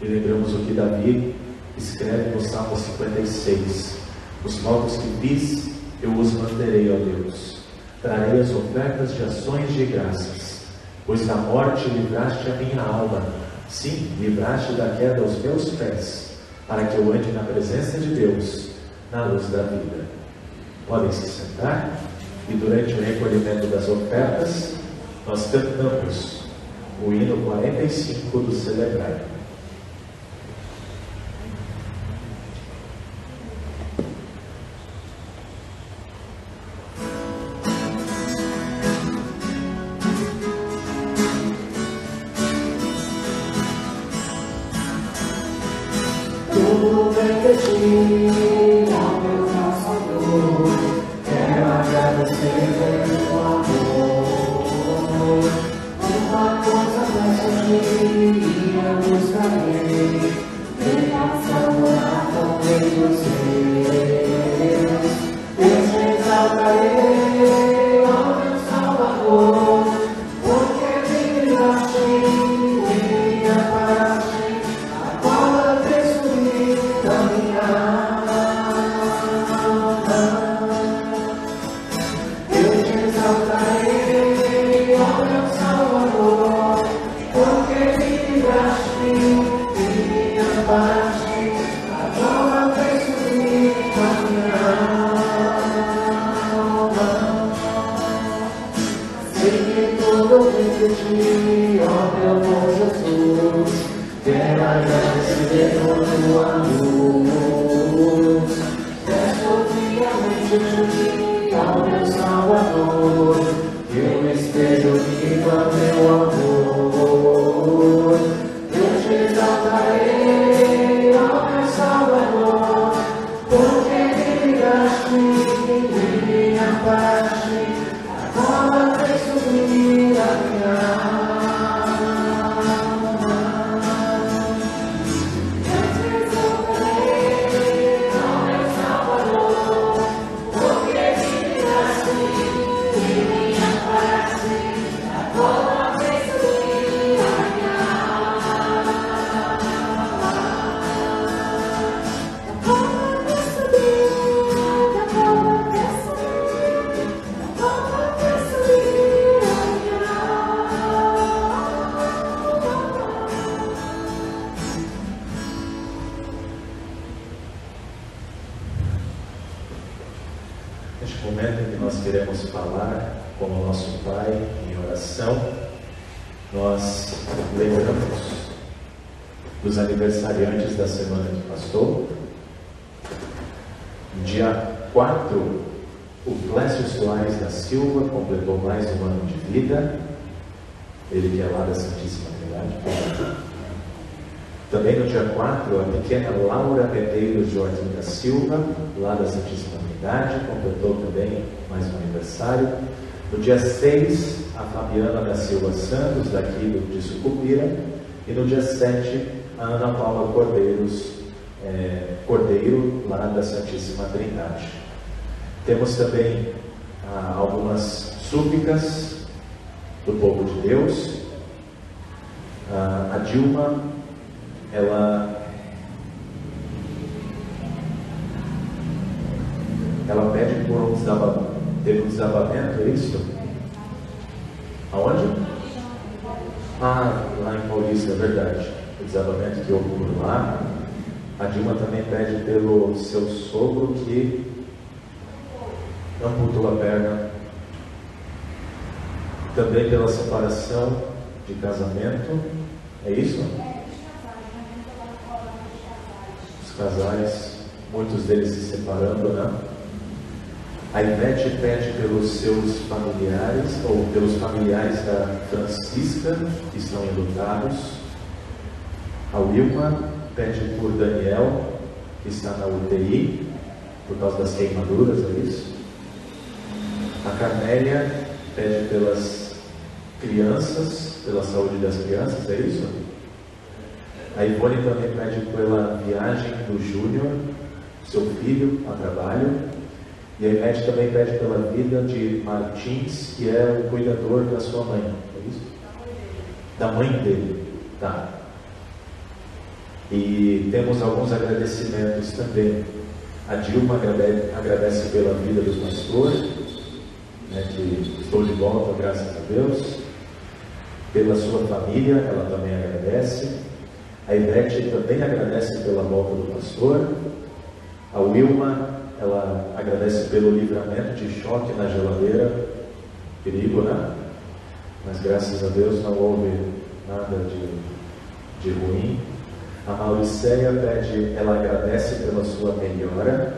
E lembramos o que Davi escreve no Salmo 56: os modos que fiz, eu os manterei, ó Deus. Trarei as ofertas de ações de graças, pois da morte livraste a minha alma. Sim, livraste da queda os meus pés, para que eu ande na presença de Deus, na luz da vida. Podem se sentar, e durante o recolhimento das ofertas, nós cantamos o hino 45 do Celebrai. Tudo vem de ti, ó meu Salvador, quero agradecer pelo amor. Uma coisa peço e eu buscarei, dedicação na lei dos seus. Eu te exaltarei, ó meu Salvador, porque me livraste e me amparaste. Quero agradecer por tua luz. Peço fielmente ao meu Salvador, que eu esteja unido ao teu amor. Eu te exaltarei, ó meu Salvador, porque me livraste. minha parte, agora vem subir a minha alma. Antes eu falei ao meu Salvador, porque me livraste de minha parte, agora vem subir a minha alma. Agora vem subir, agora vem subir, agora vem subir a minha alma. Neste momento em que nós queremos falar com o nosso Pai em oração, nós lembramos dos aniversariantes da semana que passou. No dia 4, o Clécio Soares da Silva completou mais um ano de vida, ele que é lá da Santíssima Trindade. Também no dia 4, a pequena Laura Medeiros Jorge da Silva, lá da Santíssima Trindade, completou também mais um aniversário. No dia 6, a Fabiana da Silva Santos, daqui de Sucupira. E no dia 7, a Ana Paula Cordeiro, lá da Santíssima Trindade. Temos também algumas súplicas do povo de Deus. A Dilma, ela pede por um desabamento. Teve um desabamento, é isso? Aonde? Lá em Paulista, é verdade. O desabamento que houve por lá. A Dilma também pede pelo seu sogro que amputou a perna. Também pela separação de casamento. É isso? Os casais, muitos deles se separando, né? A Ivete pede pelos seus familiares, ou pelos familiares da Francisca, que estão enlutados. A Wilma pede por Daniel, que está na UTI, por causa das queimaduras, é isso? A Carmélia pede pelas crianças, pela saúde das crianças, é isso? A Ivone também pede pela viagem do Júnior, seu filho, a trabalho. E a Ivete também pede pela vida de Martins, que é o cuidador da sua mãe, é isso? Da mãe dele, tá. E temos alguns agradecimentos também. A Dilma agradece pela vida do pastor, né, que estou de volta, graças a Deus. Pela sua família, ela também agradece. A Ivete também agradece pela volta do pastor. A Wilma, ela agradece pelo livramento de choque na geladeira, perigo, né? Mas graças a Deus não houve nada de ruim. A Mauricéia pede, ela agradece pela sua melhora.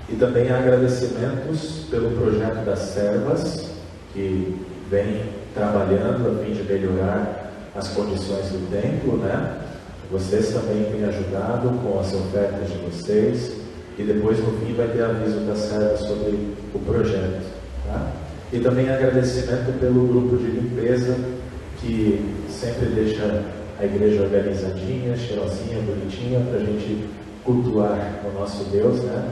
E também há agradecimentos pelo projeto das servas, que vem trabalhando a fim de melhorar as condições do templo, né? Vocês também têm ajudado com as ofertas de vocês, e depois no fim vai ter aviso da serva sobre o projeto, tá? E também agradecimento pelo grupo de limpeza, que sempre deixa a igreja organizadinha, cheirosinha, bonitinha, para a gente cultuar o nosso Deus, né?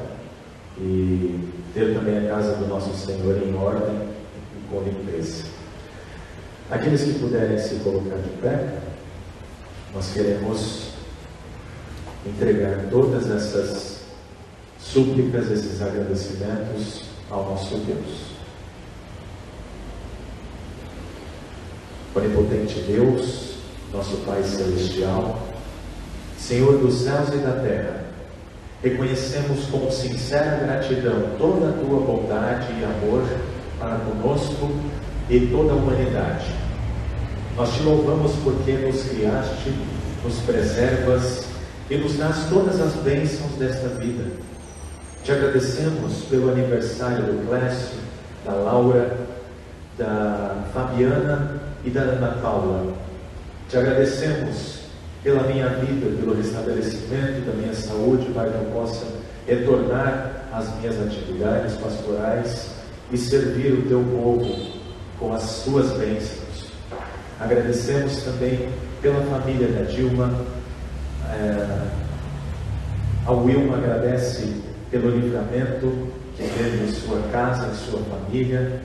E ter também a casa do nosso Senhor em ordem e com limpeza. Aqueles que puderem se colocar de pé, nós queremos entregar todas essas súplicas, esses agradecimentos ao nosso Deus. Onipotente Deus, nosso Pai Celestial, Senhor dos céus e da terra, reconhecemos com sincera gratidão toda a Tua bondade e amor para conosco e toda a humanidade. Nós Te louvamos porque nos criaste, nos preservas e nos dás todas as bênçãos desta vida. Te agradecemos pelo aniversário do Clécio, da Laura, da Fabiana e da Ana Paula. Te agradecemos pela minha vida, pelo restabelecimento da minha saúde, para que eu possa retornar as minhas atividades pastorais e servir o teu povo com as tuas bênçãos. Agradecemos também pela família da Dilma. A Wilma agradece pelo livramento que teve em sua casa, em sua família.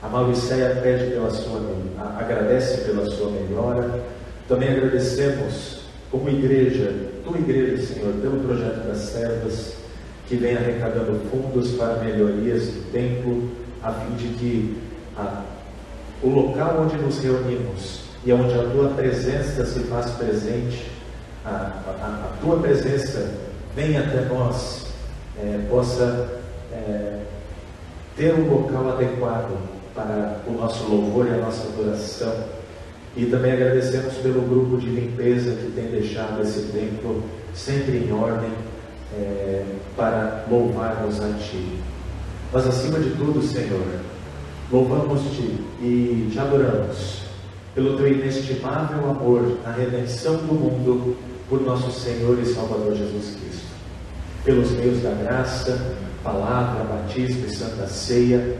A Mauricéia agradece pela sua melhora. Também agradecemos como igreja, tua igreja, Senhor, pelo projeto das servas, que vem arrecadando fundos para melhorias do templo, a fim de que o local onde nos reunimos e onde a tua presença se faz presente, a tua presença venha até nós, possa ter um local adequado para o nosso louvor e a nossa adoração. E também agradecemos pelo grupo de limpeza que tem deixado esse templo sempre em ordem, para louvarmos a Ti. Mas acima de tudo, Senhor, louvamos-Te e Te adoramos pelo Teu inestimável amor na redenção do mundo por nosso Senhor e Salvador Jesus Cristo. Pelos meios da graça, palavra, batismo e santa ceia,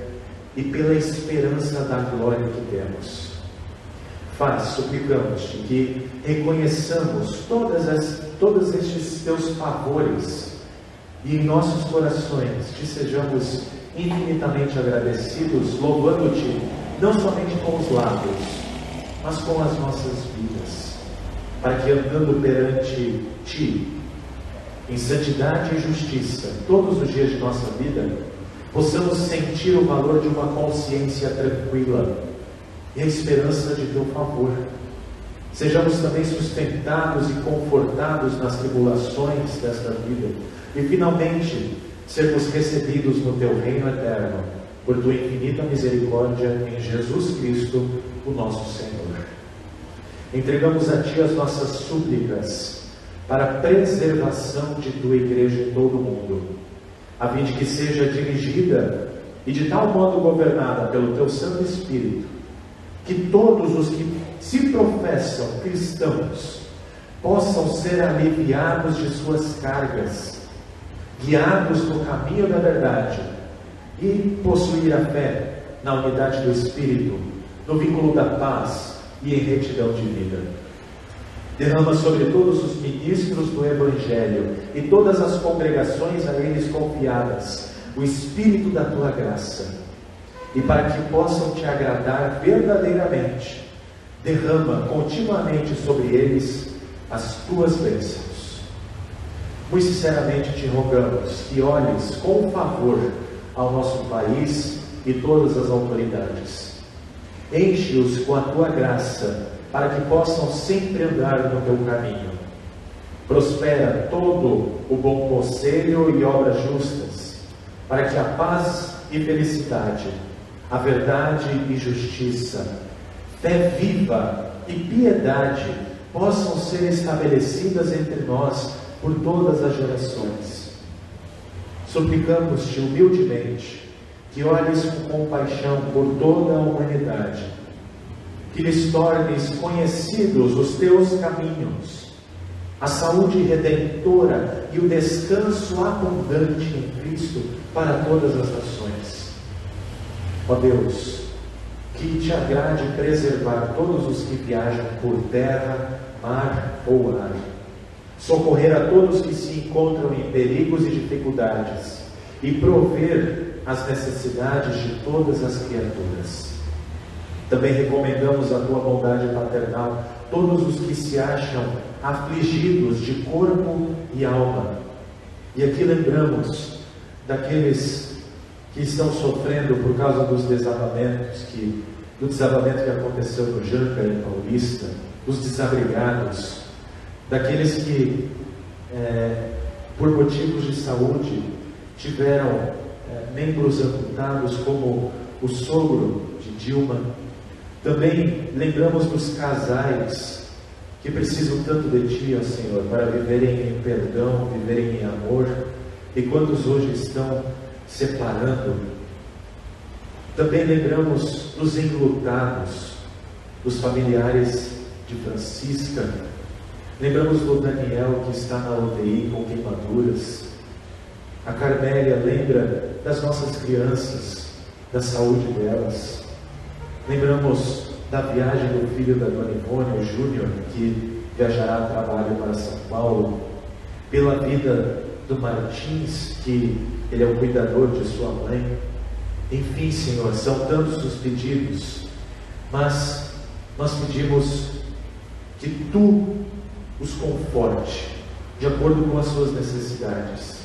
e pela esperança da glória que temos. Suplicamos-te que reconheçamos todos estes teus favores e em nossos corações te sejamos infinitamente agradecidos, louvando-te não somente com os lábios, mas com as nossas vidas, para que andando perante ti, em santidade e justiça, todos os dias de nossa vida, possamos sentir o valor de uma consciência tranquila e a esperança de teu favor. Sejamos também sustentados e confortados nas tribulações desta vida e finalmente sermos recebidos no teu reino eterno por tua infinita misericórdia em Jesus Cristo, o nosso Senhor. Entregamos a ti as nossas súplicas para a preservação de tua igreja em todo o mundo, a fim de que seja dirigida e de tal modo governada pelo teu Santo Espírito, que todos os que se professam cristãos possam ser aliviados de suas cargas, guiados no caminho da verdade e possuir a fé na unidade do Espírito, no vínculo da paz e em retidão de vida. Derrama sobre todos os ministros do Evangelho e todas as congregações a eles confiadas o Espírito da tua graça, e para que possam te agradar verdadeiramente, derrama continuamente sobre eles as tuas bênçãos. Muito sinceramente te rogamos que olhes com favor ao nosso país e todas as autoridades. Enche-os com a tua graça, para que possam sempre andar no teu caminho. Prospera todo o bom conselho e obras justas, para que a paz e felicidade, a verdade e justiça, fé viva e piedade possam ser estabelecidas entre nós por todas as gerações. Suplicamos-te humildemente que olhes com compaixão por toda a humanidade, que lhes tornes conhecidos os teus caminhos, a saúde redentora e o descanso abundante em Cristo para todas as nações. Ó Deus, que te agrade preservar todos os que viajam por terra, mar ou ar, socorrer a todos que se encontram em perigos e dificuldades e prover as necessidades de todas as criaturas. Também recomendamos a tua bondade paternal todos os que se acham afligidos de corpo e alma. E aqui lembramos daqueles que estão sofrendo por causa dos desabamentos, do desabamento que aconteceu no Janca e Paulista, dos desabrigados, daqueles que, por motivos de saúde, tiveram membros amputados, como o sogro de Dilma. Também lembramos dos casais que precisam tanto de Ti, ó Senhor, para viverem em perdão, viverem em amor, e quantos hoje estão separando. Também lembramos dos enlutados, dos familiares de Francisca. Lembramos do Daniel, que está na UTI com queimaduras. A Carmélia lembra das nossas crianças, da saúde delas. Lembramos da viagem do filho da Dona Ivone, o Júnior, que viajará a trabalho para São Paulo. Pela vida do Martins, que ele é o cuidador de sua mãe. Enfim, Senhor, são tantos os pedidos, mas nós pedimos que Tu os conforte, de acordo com as suas necessidades.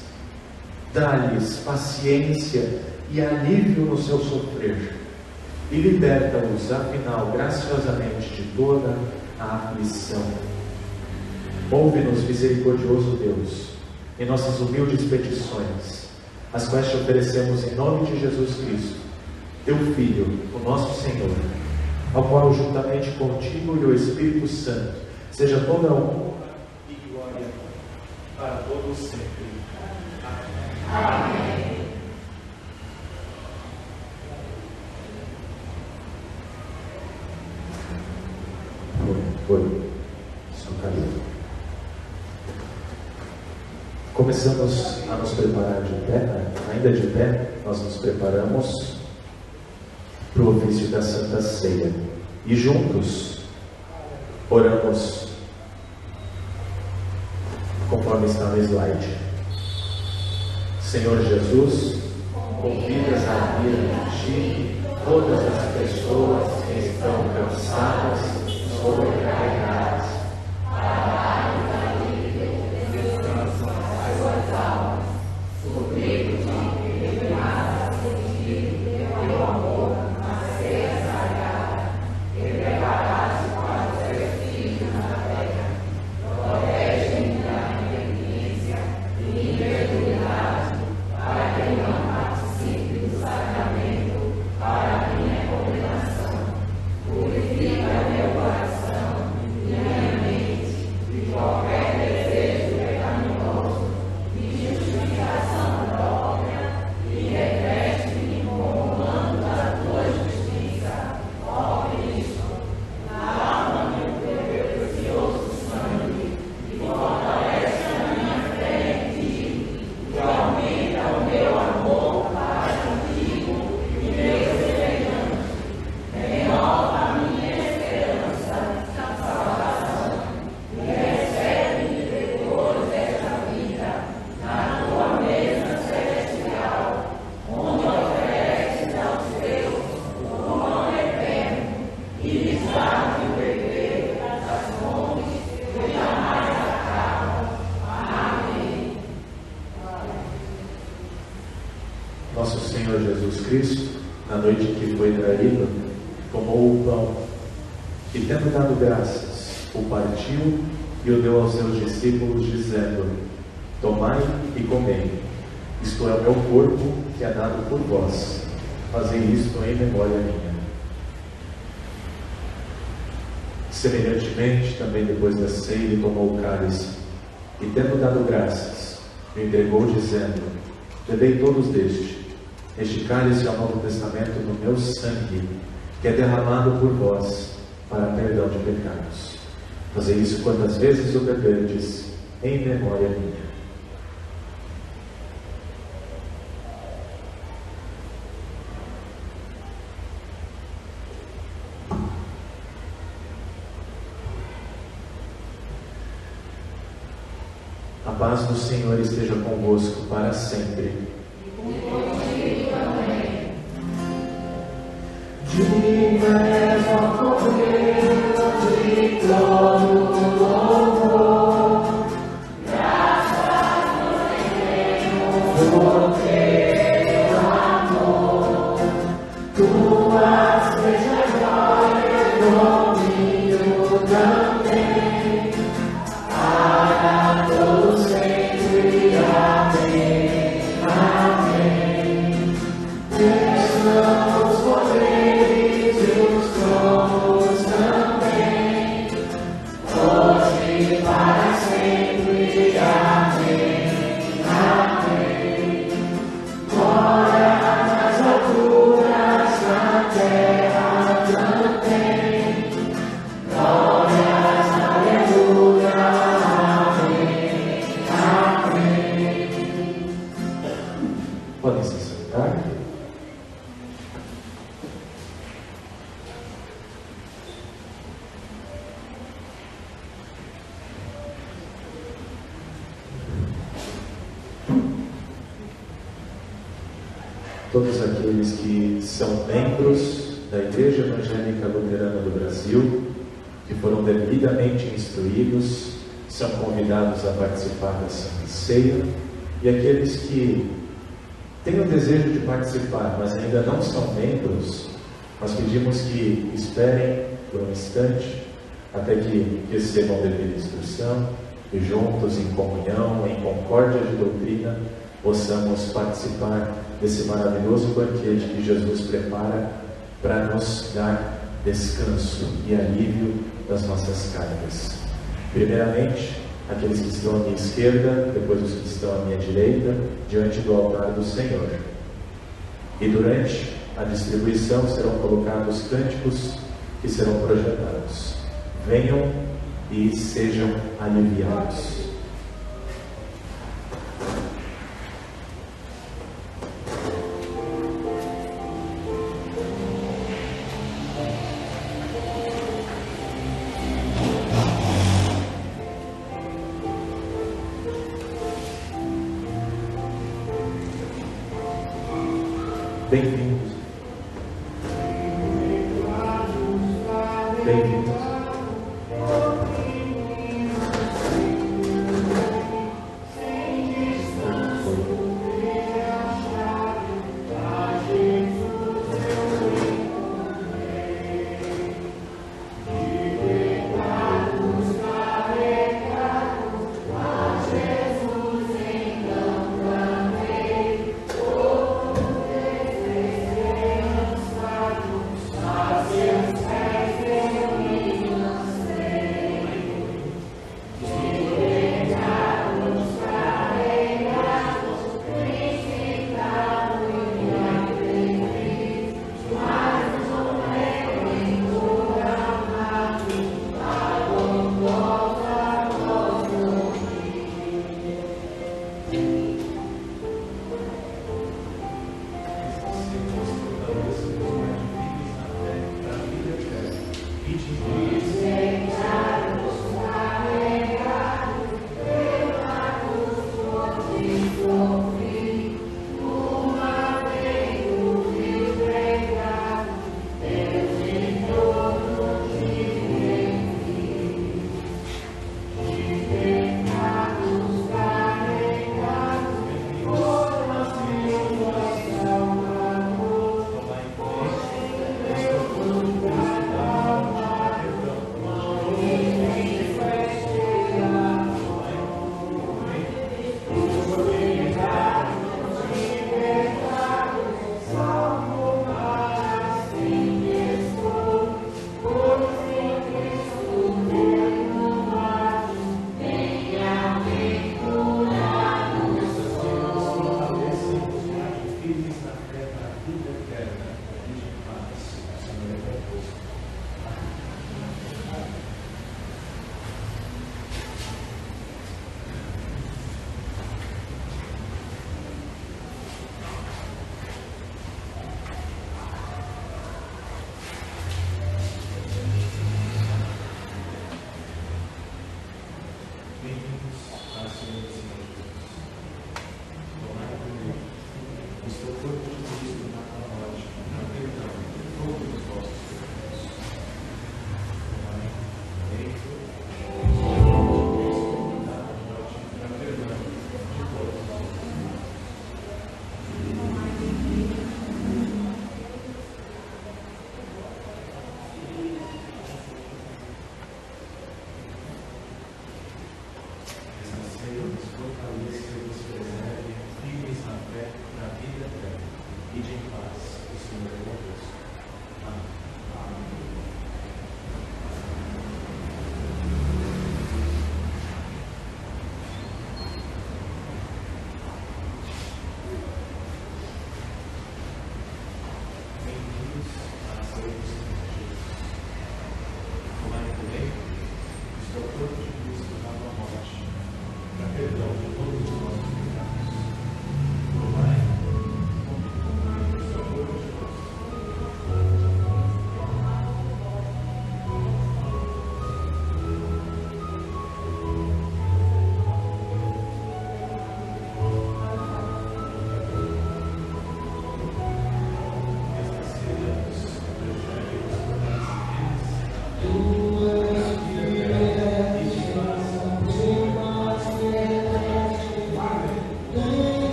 Dá-lhes paciência e alívio no seu sofrer, e liberta-os, afinal, graciosamente, de toda a aflição. Ouve-nos, misericordioso Deus, em nossas humildes petições, as quais te oferecemos em nome de Jesus Cristo, Teu Filho, o nosso Senhor, ao qual, juntamente contigo e o Espírito Santo, seja toda a honra e glória para todos sempre. Amém. Foi. Só caiu. Começamos a nos preparar de pé, ainda de pé, nós nos preparamos para o ofício da Santa Ceia e juntos oramos conforme está no slide. Senhor Jesus, convidas a vir a Ti todas as pessoas que estão cansadas, sobrecarregadas, para dar-lhes alívio e descanso às suas almas. Suplico-te que derramas em Ti teu amor na ceia sagrada, que preparaste para os teus filhos na terra. Protege-me da inconveniência e incredulidade, para que não participe do sacramento para a minha condenação. Purifica meu coração e minha mente de qualquer desejo pecaminoso, de justificação própria, e reveste-me com o manto da tua justiça, ó Cristo. Lava-me o teu precioso sangue e fortalece a minha fé em Ti, e aumenta o meu amor para contigo e meu semelhante. Renova a minha esperança na salvação e recebe-me depois desta vida na tua mesa celestial, onde ofereces aos teus o pão eterno e lhes dás o beber das fontes que jamais acabam. Amém. Nosso Senhor Jesus Cristo, na noite em que foi traído, tomou o pão e, tendo dado graças, o partiu e o deu aos seus discípulos, dizendo: Tomai e comei, isto é o meu corpo que é dado por vós. Fazei isto em memória minha. Semelhantemente, também depois da ceia, ele tomou o cálice e, tendo dado graças, o entregou, dizendo: Bebei todos deste. Este cálice é o Novo Testamento no meu sangue, que é derramado por vós para perdão de pecados. Fazei isso quantas vezes o beberdes, em memória minha. A paz do Senhor esteja convosco para sempre. Diga és ao Cordeiro de todo louvor, graças nos rendemos por teu amor. Tua seja glória e domínio também, para todos sempre. Amém. Amém. São os poderes e os tronos também, hoje e para sempre. Amém. Amém. Glória nas alturas, na terra também. Glórias, aleluia. Amém. Amém. sentar. Todos aqueles que são membros da Igreja Evangélica Luterana do Brasil, que foram devidamente instruídos, são convidados a participar da Santa Ceia, e aqueles que têm o desejo de participar, mas ainda não são membros, nós pedimos que esperem por um instante, até que recebam devida instrução, e juntos, em comunhão, em concórdia de doutrina, possamos participar desse maravilhoso banquete que Jesus prepara para nos dar descanso e alívio das nossas cargas. Primeiramente, aqueles que estão à minha esquerda, depois os que estão à minha direita, diante do altar do Senhor. E durante a distribuição serão colocados cânticos que serão projetados. Venham e sejam aliviados. Bem-vindos. Bem-vindos.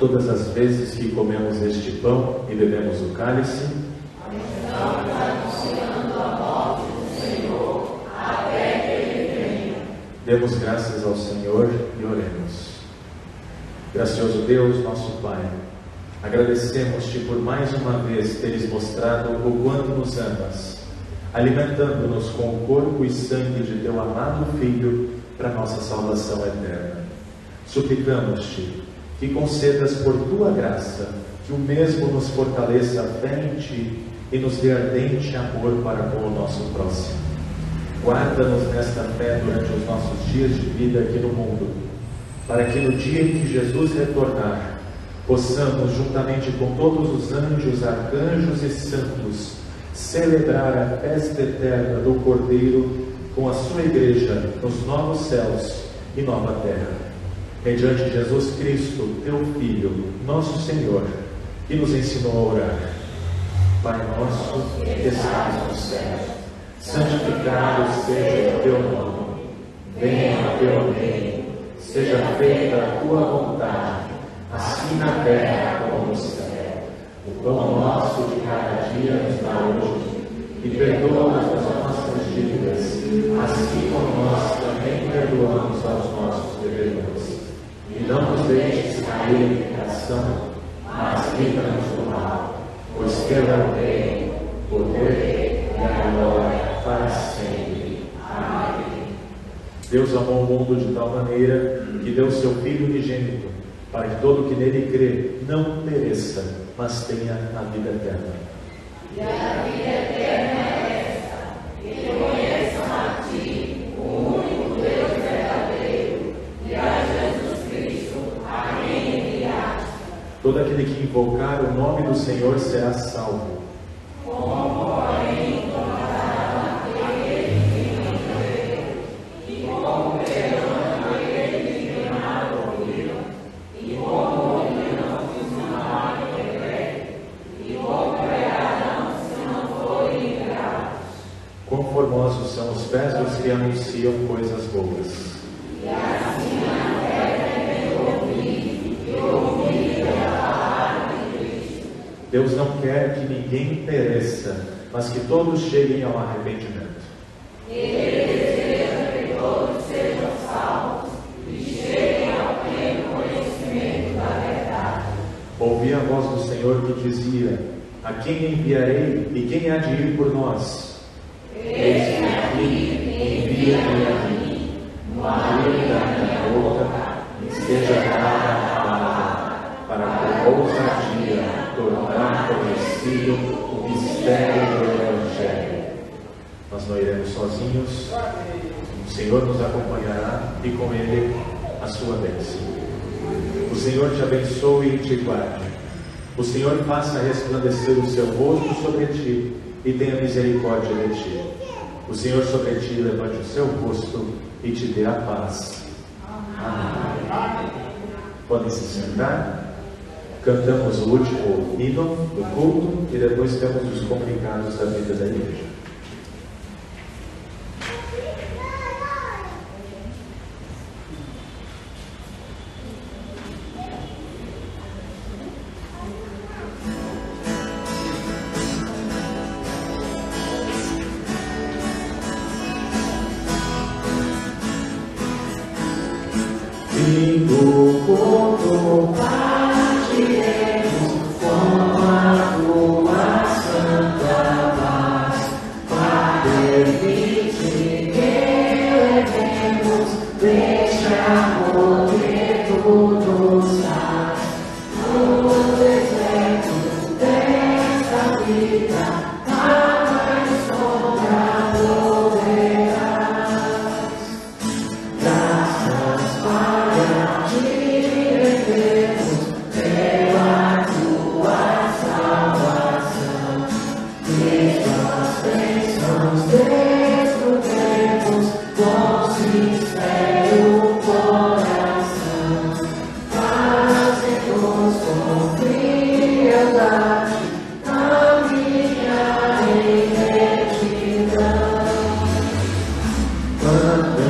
Todas as vezes que comemos este pão e bebemos o cálice, estamos anunciando a morte do Senhor até que Ele venha. Demos graças ao Senhor e oremos. Gracioso Deus, nosso Pai, agradecemos-te por mais uma vez teres mostrado o quanto nos amas, alimentando-nos com o corpo e sangue de teu amado Filho para nossa salvação eterna. Suplicamos-te que concedas por tua graça que o mesmo nos fortaleça a fé em ti e nos dê ardente amor para com o nosso próximo. Guarda-nos nesta fé durante os nossos dias de vida aqui no mundo, para que no dia em que Jesus retornar, possamos, juntamente com todos os anjos, arcanjos e santos, celebrar a festa eterna do Cordeiro com a sua igreja nos novos céus e nova terra. Mediante Jesus Cristo, teu Filho, nosso Senhor, que nos ensinou a orar. Pai nosso, que estás no céu, santificado seja o teu nome. Venha o teu reino, seja feita a tua vontade, assim na terra como no céu. O pão nosso de cada dia nos dá hoje, e perdoa-nos as nossas dívidas, assim como nós também perdoamos aos nossos devedores. E não nos deixes cair em tentação, mas livra-nos do mal, pois teu é o reino, o poder e a glória para sempre. Amém. Deus amou o mundo de tal maneira que deu seu Filho unigênito, para que todo que nele crê não pereça, mas tenha a vida eterna. E a vida eterna é esta, que conheçam a ti, o único Deus verdadeiro, e a Jesus Cristo, a quem enviaste. Todo aquele que invocar o nome do Senhor será salvo. Como, porém, encontrarão aquele que não crê, e como verão aquele que nada ouviram, e como ouvirão se não há regresso, e como pregarão se não forem enviados. Quão formosos são os pés dos que anunciam coisas boas. E assim a terra é ouvir e ouvir a palavra de Cristo. Deus não quer que ninguém pereça, mas que todos cheguem ao arrependimento. Ele deseja que todos sejam salvos e cheguem ao pleno conhecimento da verdade. Ouvi a voz do Senhor que dizia: a quem enviarei e quem há de ir por nós? Eis-me aqui, envia-me a mim, no abrir da minha boca, esteja dada a palavra, para com ousadia tornar conhecido o mistério do Evangelho. Nós não iremos sozinhos, o Senhor nos acompanhará e com Ele a sua bênção. O Senhor te abençoe e te guarde. O Senhor faça resplandecer o seu rosto sobre ti e tenha misericórdia de ti. O Senhor sobre ti levante o seu rosto e te dê a paz. Amém. Podem se sentar. Cantamos o último hino do culto e depois temos os comunicados da vida da igreja.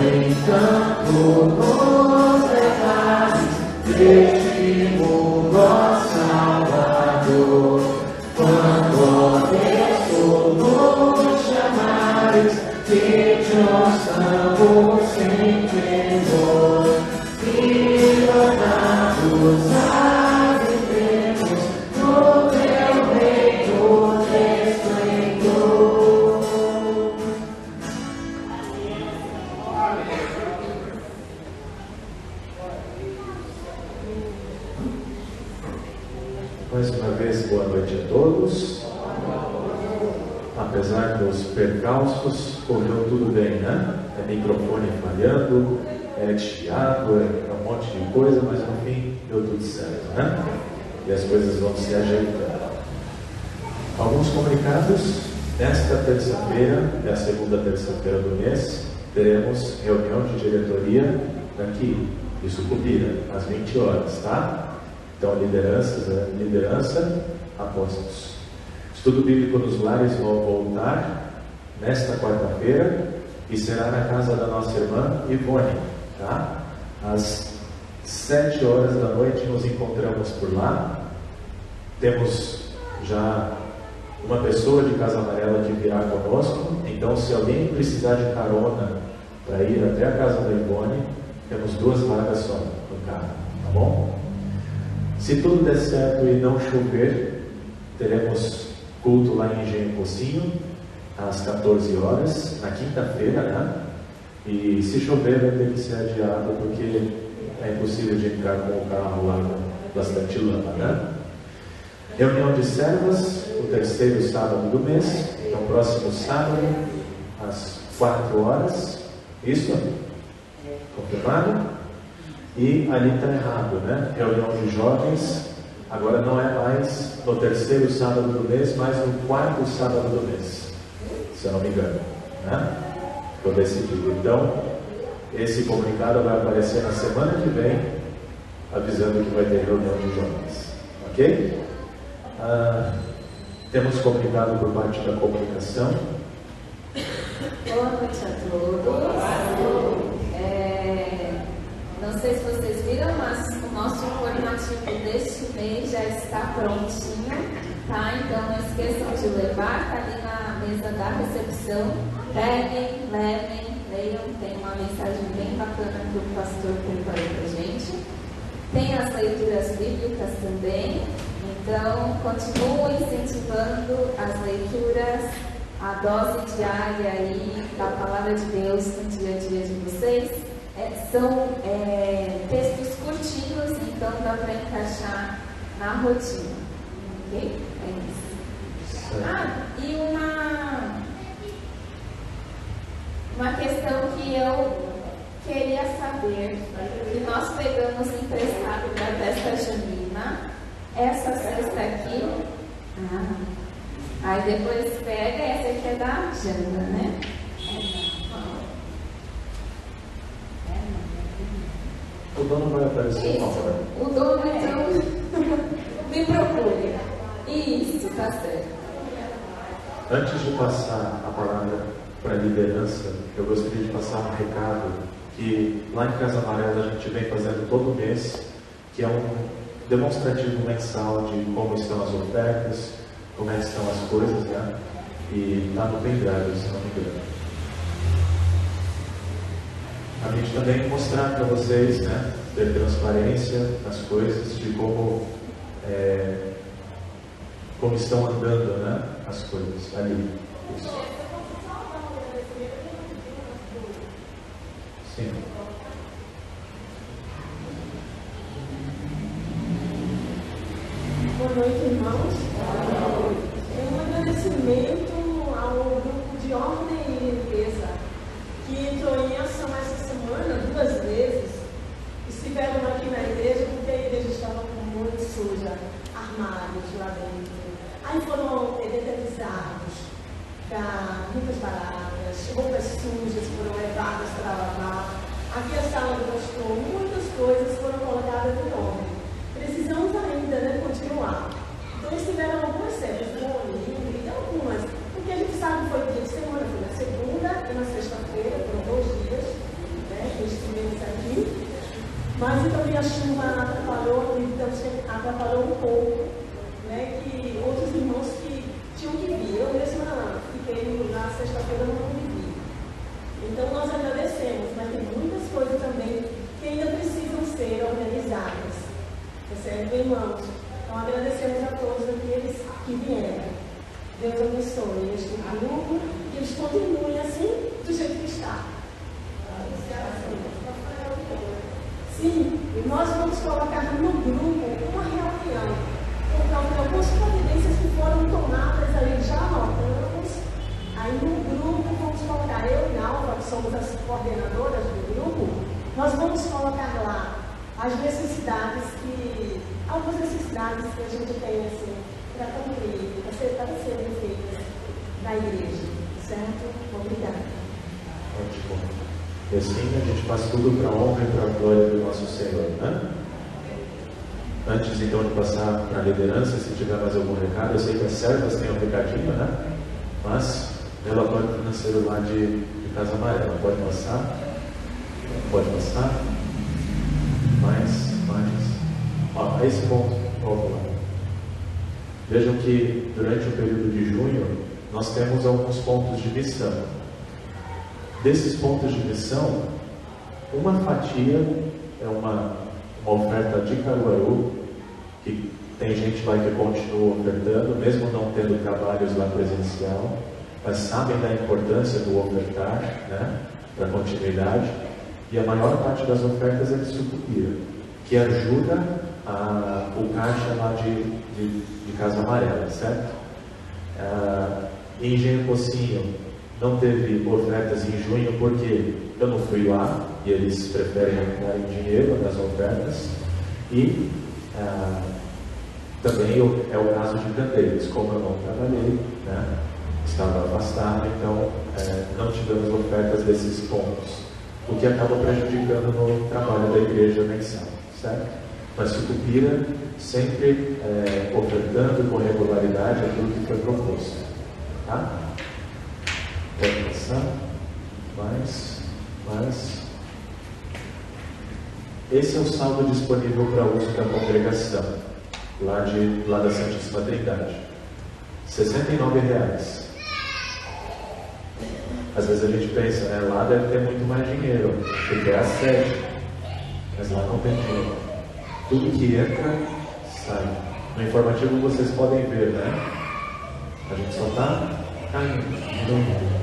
Encanto nos detalhes deste mundo. prostramos sem temor, e dobrados adentremos no teu reino de esplendor. Mais uma vez, boa noite a todos. Apesar dos percalços, correu tudo bem, né? É microfone falhando, é chiado, é um monte de coisa, mas no fim deu tudo certo, né? E as coisas vão se ajeitando. Alguns comunicados. Nesta terça-feira, é a segunda terça-feira do mês, teremos reunião de diretoria aqui, de Sucupira, às 20 horas, tá? Então, liderança, apóstolos. Estudo bíblico nos lares vão voltar nesta quarta-feira e será na casa da nossa irmã Ivone, tá? Às 7 horas da noite nos encontramos por lá. Temos já uma pessoa de Casa Amarela que virá conosco, então se alguém precisar de carona para ir até a casa da Ivone, temos 2 vagas só no carro, tá bom? Se tudo der certo e não chover, teremos culto lá em Engenho Pocinho, às 14 horas, na quinta-feira, né? E se chover vai ter que ser adiado, porque é impossível de entrar com o carro lá com bastante lama, né? Reunião de servas, o terceiro sábado do mês, então próximo sábado, às 4 horas, isso? Confirmado? E ali está errado, né? Reunião de jovens, agora não é mais no terceiro sábado do mês, mas no 4º sábado do mês, se eu não me engano, né? Ficou decidido. Então, esse comunicado vai aparecer na semana que vem, avisando que vai ter reunião de jovens, ok? Temos comunicado por parte da comunicação. Boa noite a todos. Não sei se vocês viram, mas o nosso informativo deste mês já está prontinho, tá? Então não esqueçam de levar, tá ali na mesa da recepção. Peguem, levem, leiam, tem uma mensagem bem bacana que o pastor preparou pra gente. Tem as leituras bíblicas também, então continuem incentivando as leituras, a dose diária aí da palavra de Deus no dia a dia de vocês. São textos curtinhos, então dá para encaixar na rotina, ok? É isso. E uma questão que eu queria saber, que nós pegamos emprestado da festa junina, essa cesta aqui, aí depois pega, essa aqui é da Jana, né? O dono vai aparecer na hora. O dono, então, me procure. Isso, tá certo. Antes de passar a palavra para a liderança, eu gostaria de passar um recado que lá em Casa Amarela a gente vem fazendo todo mês, que é um demonstrativo mensal de como estão as ofertas, como é que estão as coisas, né? E está no pendrive, se não me engano. A gente também mostrar para vocês, né, ter transparência nas coisas, de como estão andando, né, as coisas ali. Isso. Sim. Boa noite, irmãos. Um agradecimento ao grupo de ordem e limpeza que entrou em ação essa semana 2 vezes. Estiveram aqui na igreja porque a igreja estava muito suja, armários lá dentro. Aí foram detetizados muitas baratas, roupas sujas foram levadas para lavar. Aqui a sala do pastor, muitas coisas foram colocadas em ordem. Precisamos ainda, né, continuar. Então estiveram algumas cenas, e algumas, porque a gente sabe que foi dia de semana, foi na segunda e na sexta-feira, foram 2 dias, né, que estivemos aqui. Mas também a chuva atrapalhou, então atrapalhou um pouco, né, que outros irmãos que tinham que vir. Eu mesma fiquei na sexta-feira, não pude vir. Então nós agradecemos, mas tem muitas coisas também que ainda precisam ser organizadas. Certo, irmãos? Então agradecemos a todos aqueles que vieram. Deus abençoe este grupo e eles continuem assim, do jeito que está. Sim, nós vamos colocar no grupo uma reunião, por causa de algumas providências que foram tomadas ali, já anotamos. Aí no grupo vamos colocar, eu e Nalva, que somos as coordenadoras do grupo, nós vamos colocar lá as necessidades algumas necessidades que a gente tem assim, para cumprir, para serem feitas na igreja. Certo? Obrigada. Ótimo. E assim a gente faz tudo para a honra e para a glória do nosso Senhor, né? Antes então de passar para a liderança, se tiver mais algum recado, eu sei que as servas têm um recadinho, né? Mas, relatório financeiro lá de Casa Amarela, pode passar? Pode passar? Mais. Ó, a esse ponto, vamos lá. Vejam que durante o período de junho, nós temos alguns pontos de missão. Desses pontos de missão, uma fatia é uma oferta de Caruaru, que tem gente lá que continua ofertando, mesmo não tendo trabalhos lá presencial, mas sabem da importância do ofertar, né, para continuidade. E a maior parte das ofertas é de Sucupira, que ajuda o caixa lá de Casa Amarela, certo? Em Engenho Pocinho não teve ofertas em junho porque eu não fui lá e eles preferem dar em dinheiro nas ofertas. E também é o caso de Canteiros, como eu não trabalhei, né, estava afastado, então não tivemos ofertas desses pontos, o que acaba prejudicando no trabalho da igreja mensal, certo? Mas Sucupira sempre ofertando com regularidade aquilo que foi proposto. Tá? Pode passar. Mais. Esse é o saldo disponível para uso da congregação, lá da Santíssima Trindade. R$69. Às vezes a gente pensa, né? Lá deve ter muito mais dinheiro, porque é a sede, mas lá não tem dinheiro. Tudo que entra, sai. No informativo vocês podem ver, né? A gente só está caindo, diminuindo.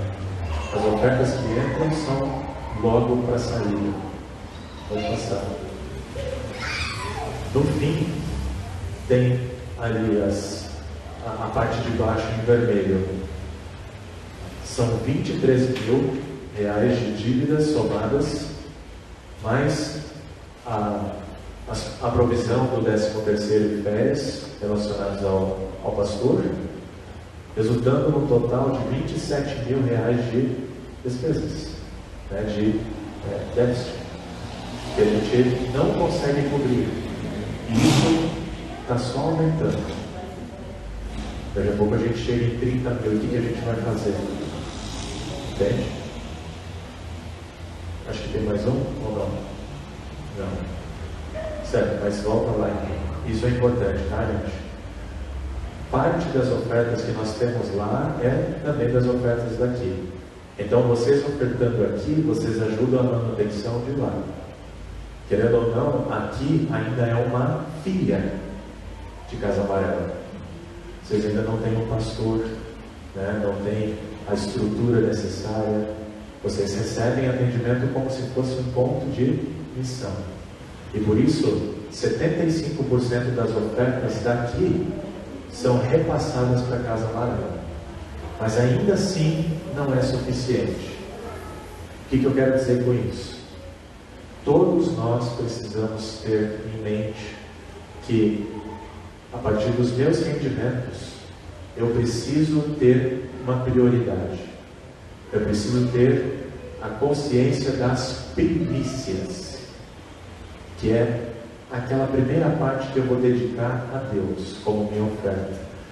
As ofertas que entram são logo para sair. Pode passar. No fim, tem ali a parte de baixo em vermelho. São R$23 mil de dívidas somadas, mais a provisão do 13º de férias relacionados ao pastor, resultando no total de R$27 mil de despesas, né, de déficit, que a gente não consegue cobrir. E isso está só aumentando. Daqui a pouco a gente chega em 30 mil, o que a gente vai fazer? Entende? Acho que tem mais um ou não? Não. Certo, mas volta lá. Isso é importante, tá, gente? Parte das ofertas que nós temos lá é também das ofertas daqui. Então, vocês ofertando aqui, vocês ajudam a manutenção de lá. Querendo ou não, aqui ainda é uma filha de Casa Amarela. Vocês ainda não têm um pastor, né? Não tem a estrutura necessária. Vocês recebem atendimento como se fosse um ponto de missão. E por isso, 75% das ofertas daqui são repassadas para Casa Amarela. Mas ainda assim não é suficiente. O que eu quero dizer com isso? Todos nós precisamos ter em mente que, a partir dos meus rendimentos, eu preciso ter uma prioridade. Eu preciso ter a consciência das primícias, que é aquela primeira parte que eu vou dedicar a Deus como minha oferta,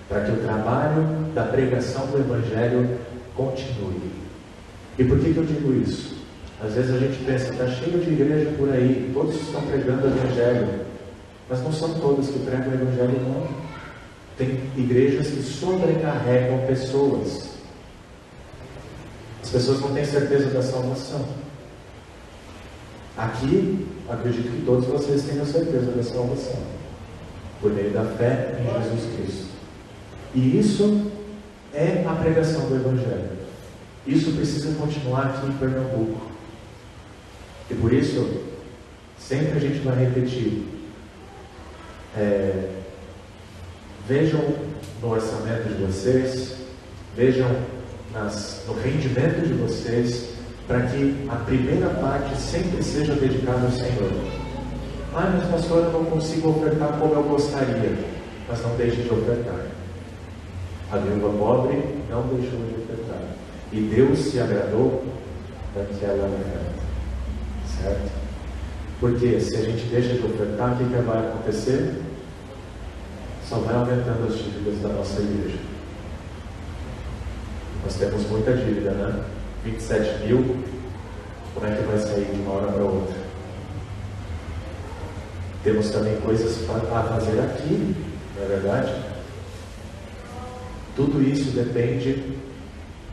para que o trabalho da pregação do Evangelho continue. E por que eu digo isso? Às vezes a gente pensa, está cheio de igreja por aí, todos estão pregando o Evangelho, mas não são todas que pregam o Evangelho, não. Tem igrejas que sobrecarregam pessoas. As pessoas não têm certeza da salvação. Aqui, acredito que todos vocês tenham certeza da salvação, por meio da fé em Jesus Cristo. E isso é a pregação do Evangelho. Isso precisa continuar aqui em Pernambuco. E por isso, sempre a gente vai repetir. Vejam no orçamento de vocês, vejam no rendimento de vocês, para que a primeira parte sempre seja dedicada ao Senhor. Mas pastor, eu não consigo ofertar como eu gostaria. Mas não deixe de ofertar. A viúva pobre não deixou de ofertar. E Deus se agradou daquela oferta. Certo? Porque se a gente deixa de ofertar, o que vai acontecer? Só vai aumentando as dívidas da nossa igreja. Nós temos muita dívida, né? 27 mil, como é que vai sair de uma hora para outra? Temos também coisas a fazer aqui, não é verdade? Tudo isso depende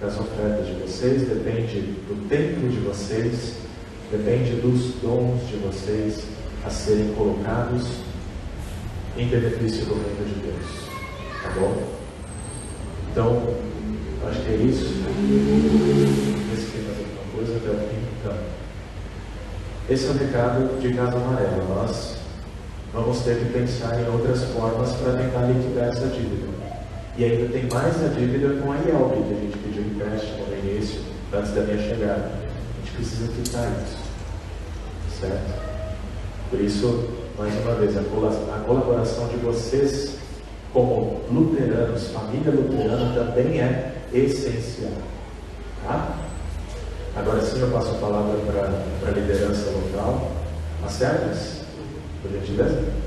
das ofertas de vocês, depende do tempo de vocês, depende dos dons de vocês a serem colocados em benefício do reino de Deus. Tá bom? Então, acho que é isso. Esse aqui mais alguma coisa até o fim. Então, esse é o recado de Casa Amarela. Nós vamos ter que pensar em outras formas para tentar liquidar essa dívida. E ainda tem mais a dívida com a IELB, que a gente pediu empréstimo no início, antes da minha chegada. A gente precisa quitar isso. Certo? Por isso, mais uma vez, a colaboração de vocês como luteranos, família luterana, também é essencial. Tá? Agora sim eu passo a palavra para a liderança local. Acertas? Por gentileza?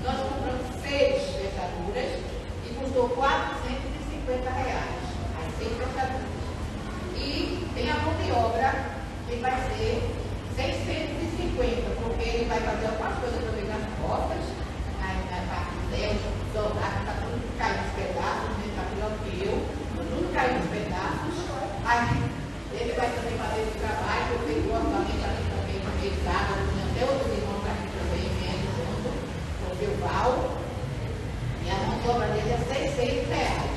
Nós compramos 6 fechaduras e custou R$ 430. reais, as 6 fechaduras. E tem a mão de obra, que vai ser 650, porque ele vai fazer algumas coisas também nas portas, na parte do céu, soldado, está tudo caindo nos pedaços, está pior que eu, tudo caindo nos pedaços. Aí ele vai também fazer esse trabalho, porque o orçamento ali também realizado, até outros irmãos aqui também vendo junto, com o Bilbao. E a mão de obra dele é 600 reais.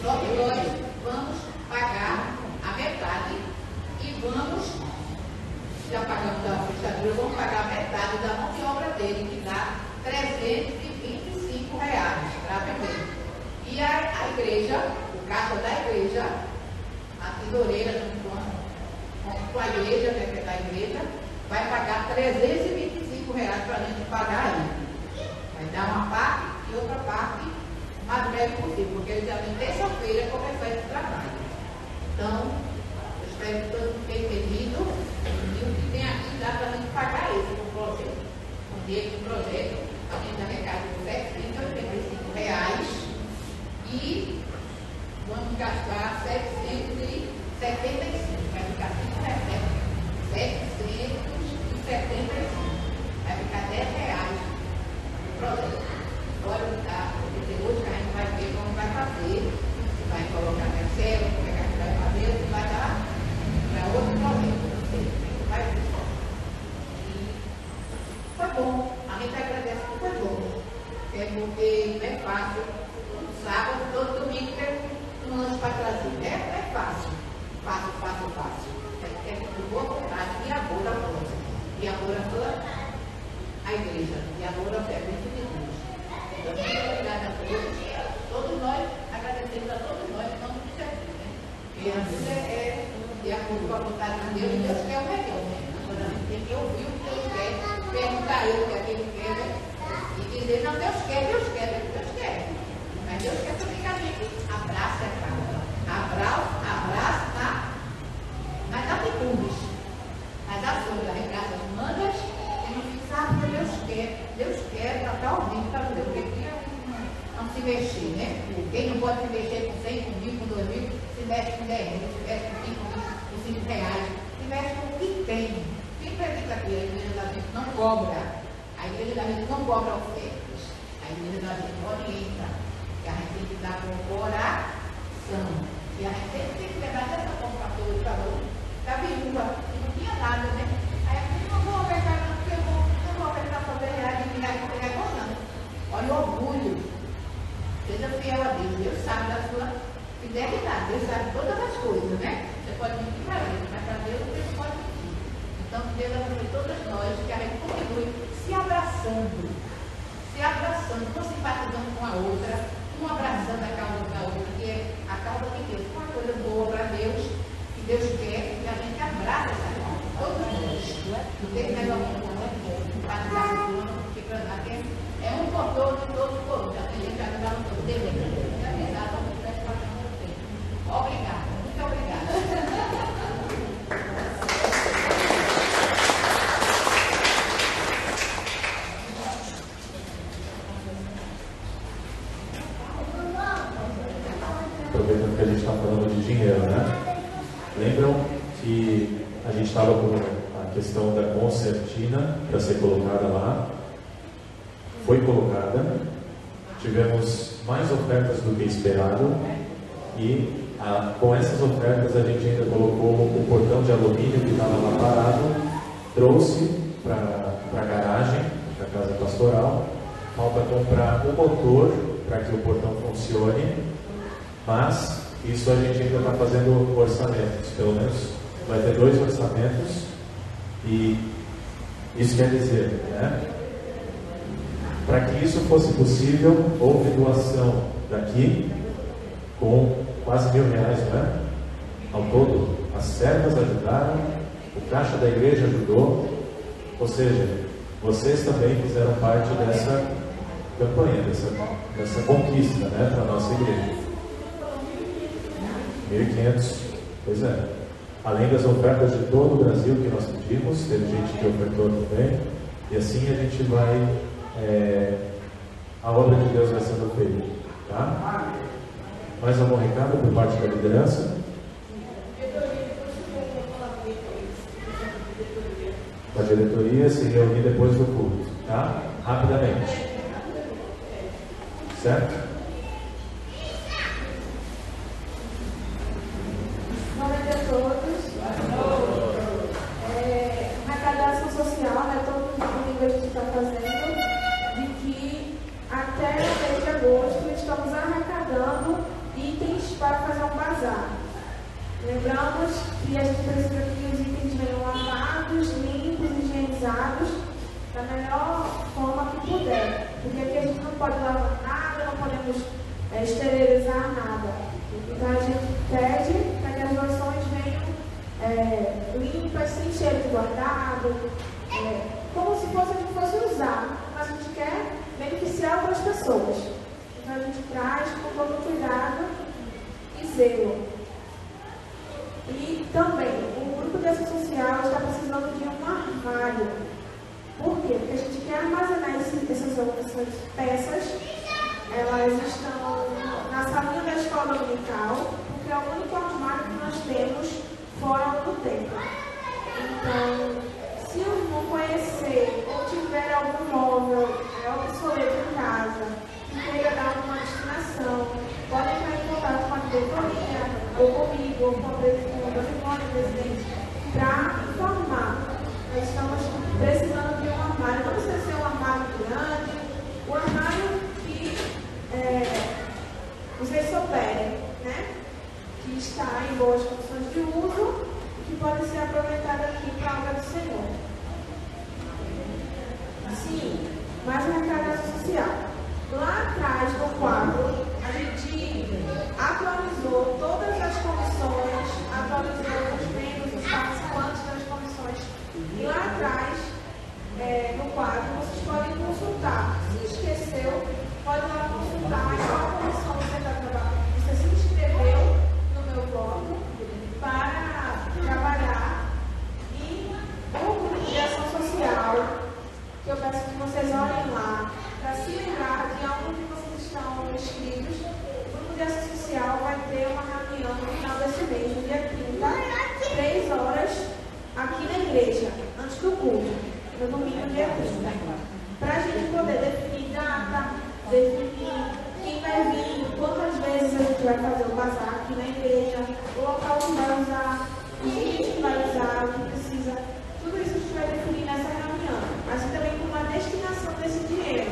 Só que nós vamos pagar a metade e vamos, já pagamos a fechadura, vamos pagar a metade da mão de obra dele, que dá 325 reais para vender. E a igreja, o caixa da igreja, a tesoureira com a igreja, né, que é da igreja, vai pagar 325 reais para a gente pagar ele. Vai dar uma parte e outra parte o mais breve possível, porque ele já tem terça-feira começar esse trabalho. Então, eu espero que todo mundo tenha entendido e o que tem aqui dá para a gente pagar esse projeto. O dinheiro do projeto, a gente arrecada R$ 785 reais e vamos gastar 775, vai ficar 775, vai ficar R$10 o projeto. Agora, hoje a gente vai ver como vai fazer, se vai colocar na célula, como é que a gente vai fazer, se vai dar para outro projeto, não sei, vai ver. E foi bom, a gente agradece que foi bom, porque não é fácil, todo sábado, todo domingo tem um lanche para trazer, né? Não é fácil. É com boa vontade e amor a todos. E amor a toda a igreja. E amor ao servente de Deus. Então, muito obrigada a todos nós, agradecemos a todos nós, em nome de Jesus, né? Porque a vida é de acordo com a vontade de Deus, e Deus quer o melhor, né? Agora a gente tem que ouvir o que Deus quer, perguntar a Ele o que é que Ele quer, né? E dizer, não, Deus quer, Deus quer. Mas Deus quer também que a gente abrace a causa. Abraça nas atitudes, nas ações, arregaça as mangas e não sabe o que Deus quer tratar o vídeo para Deus, porque aqui não se mexer, né? Quem não pode se mexer com 100, com 1000, com 2000, se mexe com 10 mil, se mexe com 5 mil, com 5 reais, se mexe com o que tem. Quem acredita que a igreja da gente não cobra? A igreja da gente não cobra ofertas. A igreja da gente orienta. Que a gente tem que dar com coração. E a gente tem que lembrar dessa forma para todos, da viúva, que não tinha nada, né? Aí a gente não vou ofertar, não, porque eu não vou ofertar para ver reais, de milhares, não pegar não. Olha o orgulho. Seja fiel a Deus. Deus sabe da sua fidelidade. Deus sabe todas as coisas, né? Você pode mentir para Deus, mas para Deus você pode mentir. Então, Deus abençoe todas nós, que a gente continue se abraçando, não simpatizando com a outra, um abraçando a causa da outra, que é a causa de Deus, uma coisa boa para Deus, que Deus quer que a gente abrace essa causa, todos nós. Não tem negócio não, simpatizar com o outro, porque é um por todos, todos por outro. A gente já dá um por Deus, obrigada, muito obrigada. Aproveitando que a gente está falando de dinheiro, né? Lembram que a gente estava com a questão da concertina para ser colocada lá? Foi colocada, tivemos mais ofertas do que esperado e com essas ofertas a gente ainda colocou o portão de alumínio que estava lá parado, trouxe para a garagem da casa pastoral. Falta comprar o motor para que o portão funcione, mas isso a gente ainda está fazendo orçamentos, pelo menos vai ter 2 orçamentos, e isso quer dizer, né? Para que isso fosse possível, houve doação daqui com quase R$1.000, né? Ao todo, as servas ajudaram, o caixa da igreja ajudou, ou seja, vocês também fizeram parte dessa campanha, dessa conquista, né, para a nossa igreja. 1.500, pois é. Além das ofertas de todo o Brasil que nós pedimos, teve gente que ofertou também, e assim a gente vai, a obra de Deus vai sendo feita, tá? Mais algum recado por parte da liderança? A diretoria se reunir depois do culto, tá? Rapidamente. Certo? Boa noite a todos. Arrecadação social, né? Todo domingo a gente está fazendo, de que até o mês de agosto estamos arrecadando itens para fazer um bazar. Lembramos que a gente precisa que os itens venham lavados, limpos, higienizados, da melhor forma que puder. Porque aqui a gente não pode lavar nada, não podemos esterilizar nada. Então a gente pede para que as doações venham limpas, sem cheiro de guardado, como se a gente fosse usar, mas a gente quer beneficiar outras pessoas. Então a gente traz com todo cuidado e zelo. E também, o grupo de ação social está precisando de um armário. Por quê? Porque a gente quer armazenar essas peças. Elas estão na salinha da escola dominical, porque é o único armário que nós temos fora do templo. Então, se o irmão conhecer ou tiver algum móvel obsoleto em casa, que queira dar uma destinação, pode entrar em contato com a diretoria, ou comigo, ou com o presidente, para informar. Nós estamos precisando de um armário, não precisa ser um armário grande, o armário que vocês souberem, né? Que está em boas condições de uso e que pode ser aproveitado aqui para a obra do Senhor. Sim, mais uma arrecadação social. Lá atrás, no quadro, a gente atualizou todas as comissões, atualizou os membros, os participantes das comissões. E lá atrás, no quadro, vocês podem consultar. Se esqueceu, pode ir lá consultar em qual comissão você está trabalhando. Você se inscreveu no meu bloco para trabalhar. E o grupo de ação social, que eu peço que vocês olhem lá, para se lembrar de onde vocês estão inscritos. O grupo de ação social vai ter uma reunião no final desse mês, no dia 30, 3 horas, aqui na igreja, antes do culto, no domingo, dia 30. Para a gente poder definir data, definir quem vai vir, quantas vezes a gente vai fazer o bazar aqui na igreja, o local que vai usar, os itens que vai usar, o que precisa. Tudo isso a gente vai definir nessa reunião. Assim também com uma destinação desse dinheiro.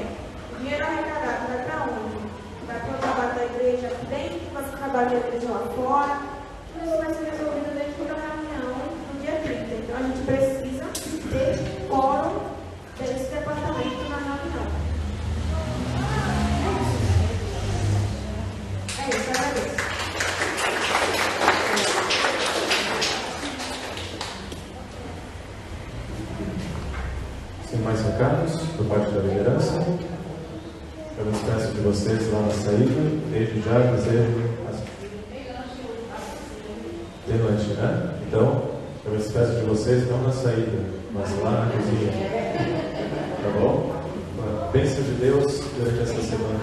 O dinheiro arrecadado vai para onde? Vai para o trabalho da igreja aqui dentro, vai para o trabalho da igreja lá fora. Tudo isso vai ser resolvido dentro da reunião no dia 30. Então a gente precisa ter quórum desse departamento na reunião. É isso, agradeço. Sem mais recados por parte da liderança? Eu me despeço de vocês lá na saída. Desde já desejo de noite, né? Então, eu me despeço de vocês não na saída, mas lá na cozinha. Tá bom? Uma bênção de Deus durante essa semana.